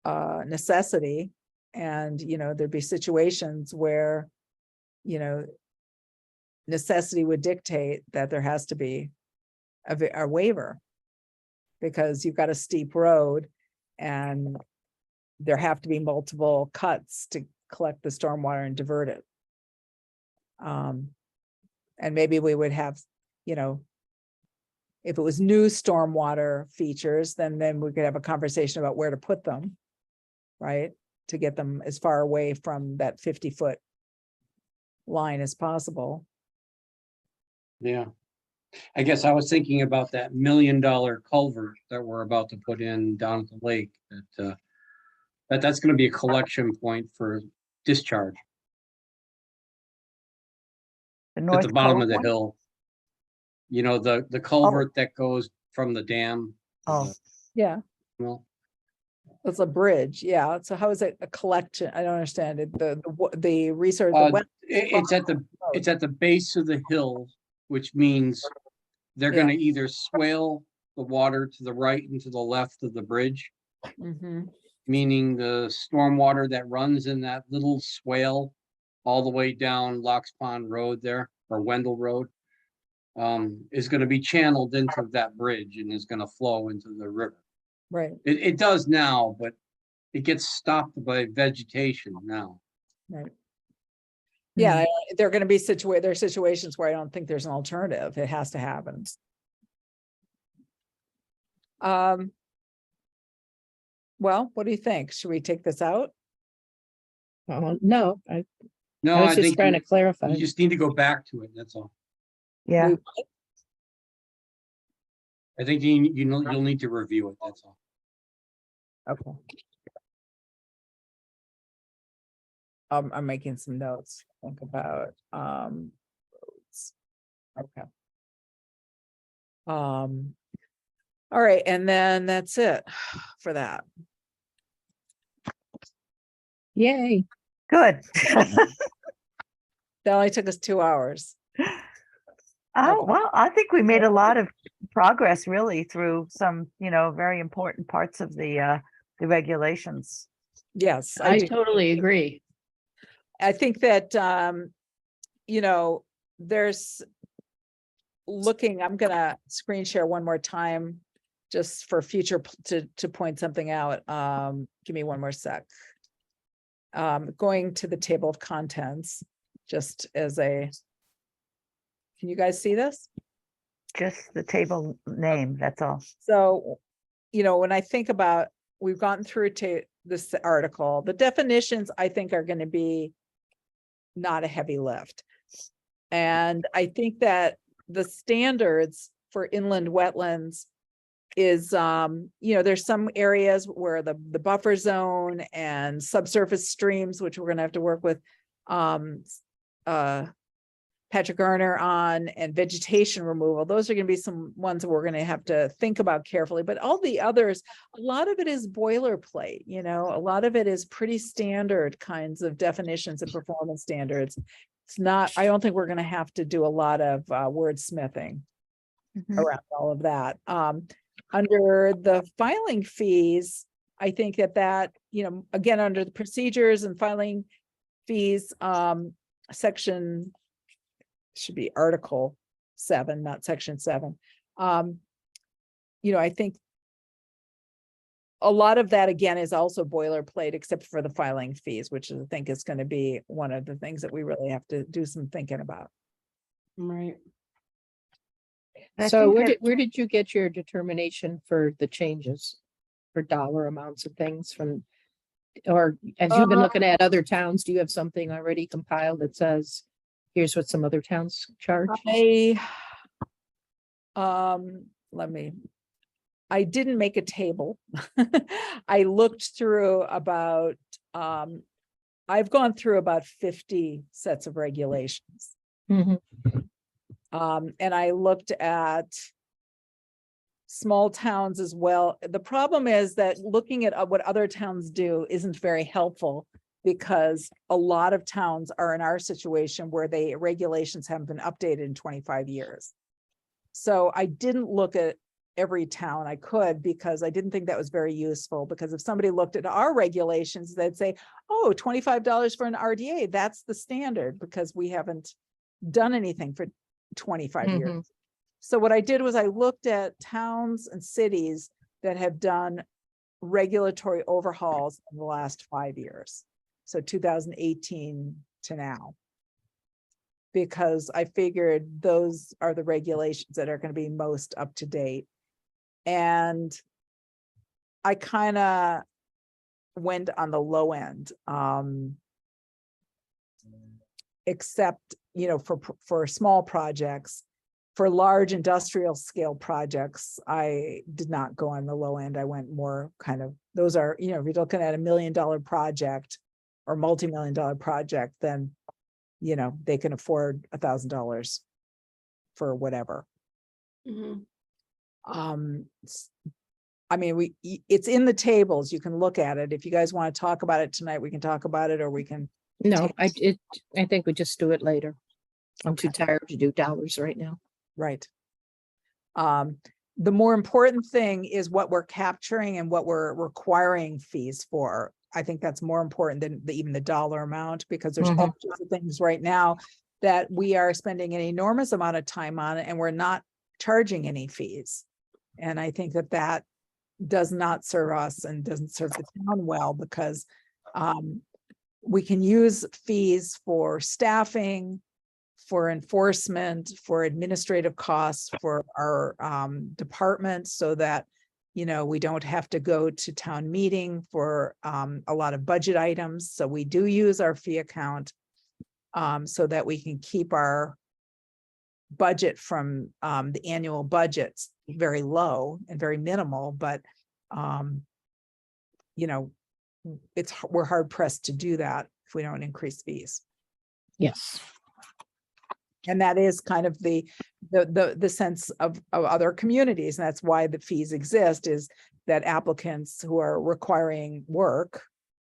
necessity. And, you know, there'd be situations where, you know, necessity would dictate that there has to be a waiver. Because you've got a steep road and there have to be multiple cuts to collect the stormwater and divert it. And maybe we would have, you know, if it was new stormwater features, then we could have a conversation about where to put them, right? To get them as far away from that 50-foot line as possible.
Yeah. I guess I was thinking about that $1 million culvert that we're about to put in down at the lake, that's gonna be a collection point for discharge
The
at
North
the bottom
Cove
of the
one?
hill. You know, the culvert that goes from the dam.
Oh,
Yeah,
Well,
it's a bridge. Yeah. So how is it a collection? I don't understand it. The resource.
it's at the base of the hill, which means they're
Yeah.
gonna either swale the water to the right and to the left of the bridge,
Mhm.
meaning the stormwater that runs in that little swale all the way down Locks Pond Road there, or Wendell Road, is gonna be channeled into that bridge and is gonna flow into the river.
Right,
It does now, but it gets stopped by vegetation now.
right. Yeah, they're gonna be there are situations where I don't think there's an alternative. It has to happen. Well, what do you think? Should we take this out?
No, I
No,
was
I
just
think
trying to
you
clarify.
just need to go back to it, that's all.
yeah.
We-
I think you'll need to review it, that's all.
Okay. I'm making some notes, think about, roads. Okay. All right, and then that's it for that.
Yay.
Good.
That only took us 2 hours.
Oh,
Okay.
well, I think we made a lot of progress really through some, very important parts of the regulations.
Yes, I
I
do.
totally agree.
I think that, there's looking, I'm gonna screen share one more time just for future to point something out. Give me one more sec. Going to the table of contents, just as a, can you guys see this?
Just the table name, that's all.
So, when I think about, we've gotten through to this article, the definitions I think are going to be not a heavy lift. And I think that the standards for inland wetlands is, there's some areas where the buffer zone and subsurface streams, which we're going to have to work with Patrick Garner on, and vegetation removal. Those are going to be some ones that we're going to have to think about carefully, but all the others, a lot of it is boilerplate, a lot of it is pretty standard kinds of definitions and performance standards. It's not, I don't think we're going to have to do a lot of wordsmithing around all of that. Under the filing fees, I think that, again, under the procedures and filing fees, section should be Article 7, not Section 7. I think a lot of that, again, is also boilerplate, except for the filing fees, which I think is going to be one of the things that we really have to do some thinking about.
Right.
I
So
think
where did you get your determination for the changes? For dollar amounts of things from, or as you've been looking at other towns, do you have something already compiled that says, here's what some other towns charge?
I didn't make a table. I looked through about, I've gone through about 50 sets of regulations.
Mhm.
And I looked at small towns as well. The problem is that looking at what other towns do isn't very helpful, because a lot of towns are in our situation where regulations haven't been updated in 25 years. So I didn't look at every town I could, because I didn't think that was very useful, because if somebody looked at our regulations, they'd say, oh, $25 for an RDA, that's the standard, because we haven't done anything for 25 years. So what I did was I looked at towns and cities that have done regulatory overhauls in the last 5 years. So 2018 to now, because I figured those are the regulations that are going to be most up to date. And I kind of went on the low end, except, for small projects. For large industrial scale projects, I did not go on the low end. I went more kind of, those are, if you're looking at $1 million project or multi-million-dollar project, then, they can afford $1,000 for whatever.
Mhm.
I mean, it's in the tables. You can look at it. If you guys want to talk about it tonight, we can talk about it, or we can.
No, I think we just do it later. I'm too tired to do dollars right now.
Right. The more important thing is what we're capturing and what we're requiring fees for. I think that's more important than even the dollar amount, because there's all sorts of things right now that we are spending an enormous amount of time on, and we're not charging any fees. And I think that does not serve us and doesn't serve the town well, because we can use fees for staffing, for enforcement, for administrative costs, for our department, so that, we don't have to go to town meeting for a lot of budget items. So we do use our fee account so that we can keep our budget from the annual budgets very low and very minimal, but you know, we're hard pressed to do that if we don't increase fees.
Yes.
And that is kind of the sense of other communities. And that's why the fees exist, is that applicants who are requiring work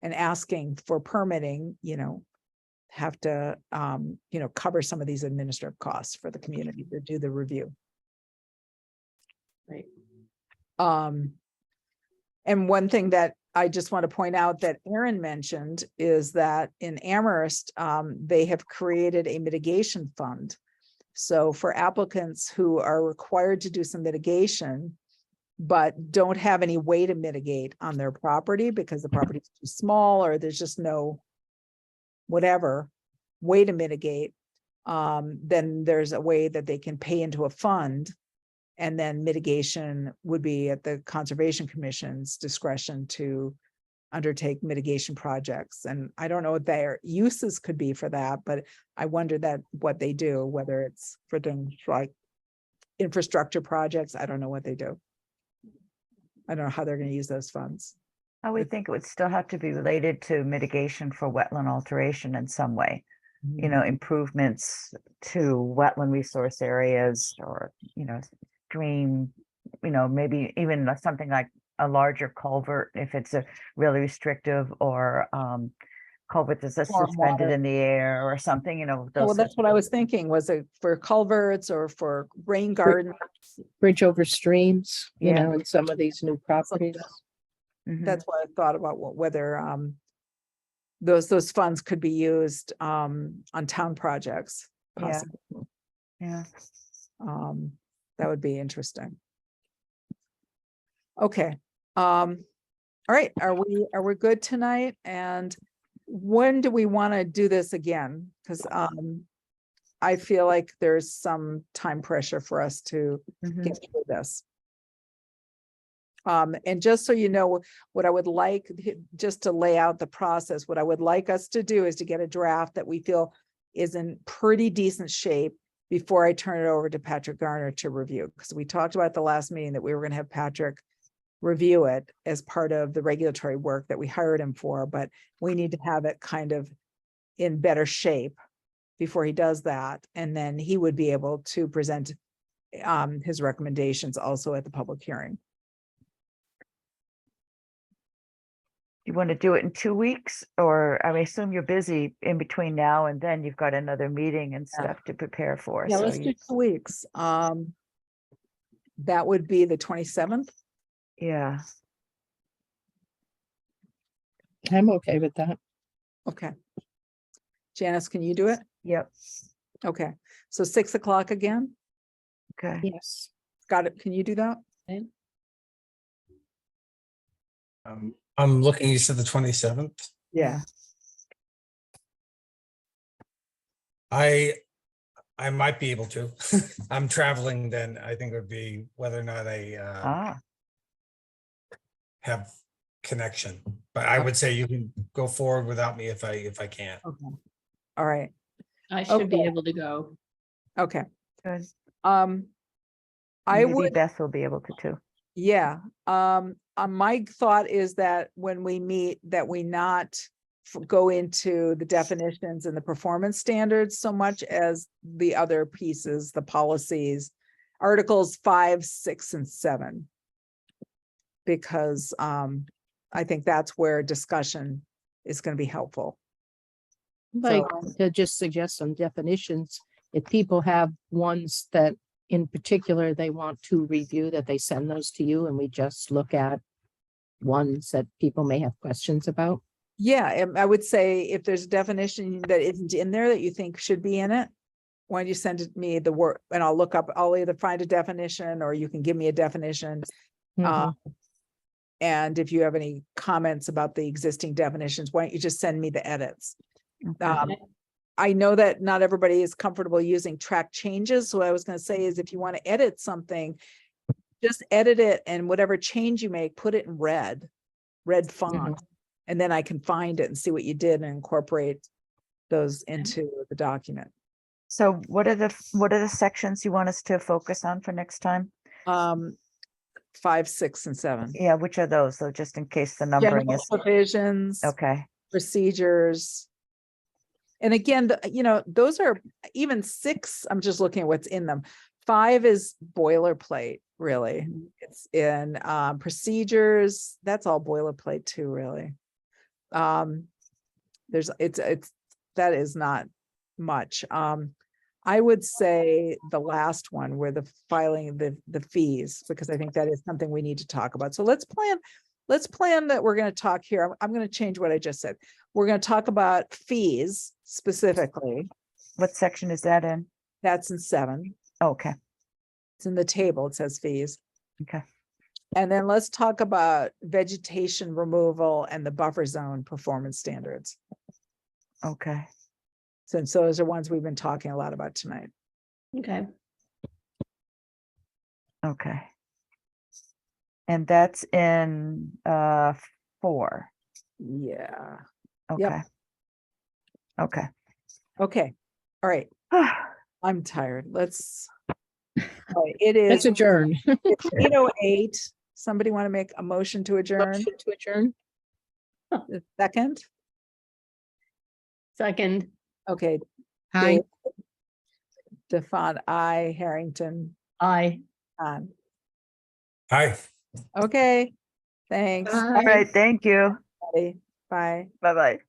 and asking for permitting, you know, have to, you know, cover some of these administrative costs for the community to do the review.
Right.
And one thing that I just want to point out that Aaron mentioned is that in Amherst, they have created a mitigation fund. So for applicants who are required to do some mitigation, but don't have any way to mitigate on their property because the property is too small, or there's just no whatever way to mitigate, then there's a way that they can pay into a fund. And then mitigation would be at the Conservation Commission's discretion to undertake mitigation projects. And I don't know what their uses could be for that, but I wonder that what they do, whether it's for things like infrastructure projects, I don't know what they do. I don't know how they're going to use those funds.
I would think it would still have to be related to mitigation for wetland alteration in some way. You know, improvements to wetland resource areas, or, you know, stream, you know, maybe even something like a larger culvert if it's a really restrictive, or culvert that's just suspended
Stormwater.
in the air or something, you know.
Well,
those
that's what I was thinking. Was it for culverts or for rain gardens?
Bridge over streams, you
Yeah.
know, in some of these new properties.
Mhm.
That's what I thought about, whether those funds could be used on town projects.
Yeah.
Possibly.
Yeah.
That would be interesting. Okay. All right. Are we good tonight? And when do we want to do this again? Because I feel like there's some time pressure for us to
Mhm.
get through this. And just so you know, what I would like, just to lay out the process, what I would like us to do is to get a draft that we feel is in pretty decent shape before I turn it over to Patrick Garner to review. Because we talked about at the last meeting that we were going to have Patrick review it as part of the regulatory work that we hired him for, but we need to have it kind of in better shape before he does that. And then he would be able to present his recommendations also at the public hearing.
You want to do it in 2 weeks, or I assume you're busy in between now and then. You've got another meeting and stuff to prepare for.
Yeah,
So
let's do 2 weeks. That would be the 27th.
yeah.
I'm okay with that.
Okay. Janice, can you do it?
Yep.
Okay, so 6 o'clock again.
Okay.
Yes.
Got it. Can you do that?
I'm looking, you said the 27th.
Yeah.
I might be able to. I'm traveling then. I think it would be whether or not I
Ah,
have connection. But I would say you can go forward without me if I can't.
Okay. All right.
I should be
Okay.
able to go.
Okay.
good.
I
Maybe
would,
Beth will be able to too.
yeah. My thought is that when we meet, that we not go into the definitions and the performance standards so much as the other pieces, the policies, articles 5, 6, and 7. Because I think that's where discussion is going to be helpful.
Like to just suggest some definitions. If people have ones that in particular they want to review, that they send those to you and we just look at ones that people may have questions about.
Yeah, I would say if there's a definition that isn't in there that you think should be in it, why don't you send it me the word, and I'll look up, I'll either find a definition or you can give me a definition.
Mhm.
And if you have any comments about the existing definitions, why don't you just send me the edits? I know that not everybody is comfortable using track changes. So what I was going to say is if you want to edit something, just edit it, and whatever change you make, put it in red font. And then I can find it and see what you did and incorporate those into the document.
So what are the sections you want us to focus on for next time?
5, 6, and 7.
Yeah, which are those? So just in case the numbering
General
is,
provisions,
okay,
procedures. And again, those are even 6, I'm just looking at what's in them. 5 is boilerplate, really. It's in procedures, that's all boilerplate too, really. That is not much. I would say the last one where the filing the fees, because I think that is something we need to talk about. So let's plan that we're going to talk here. I'm going to change what I just said. We're going to talk about fees specifically.
what section is that in?
That's in 7.
Okay,
It's in the table. It says fees.
okay,
And then let's talk about vegetation removal and the buffer zone performance standards.
okay,
Since those are ones we've been talking a lot about tonight.
Okay.
okay. And that's in 4.
Yeah.
Okay. Okay.
Okay. All right. I'm tired. Let's. All right, it
Let's
is
adjourn.
8:08. Somebody want to make a motion to adjourn?
Motion to adjourn.
The second?
Second,
Okay.
Hi.
Defont, I, Harrington,
aye.
on.
Hi.
Okay. Thanks.
All right, thank you.
Bye.
Bye-bye.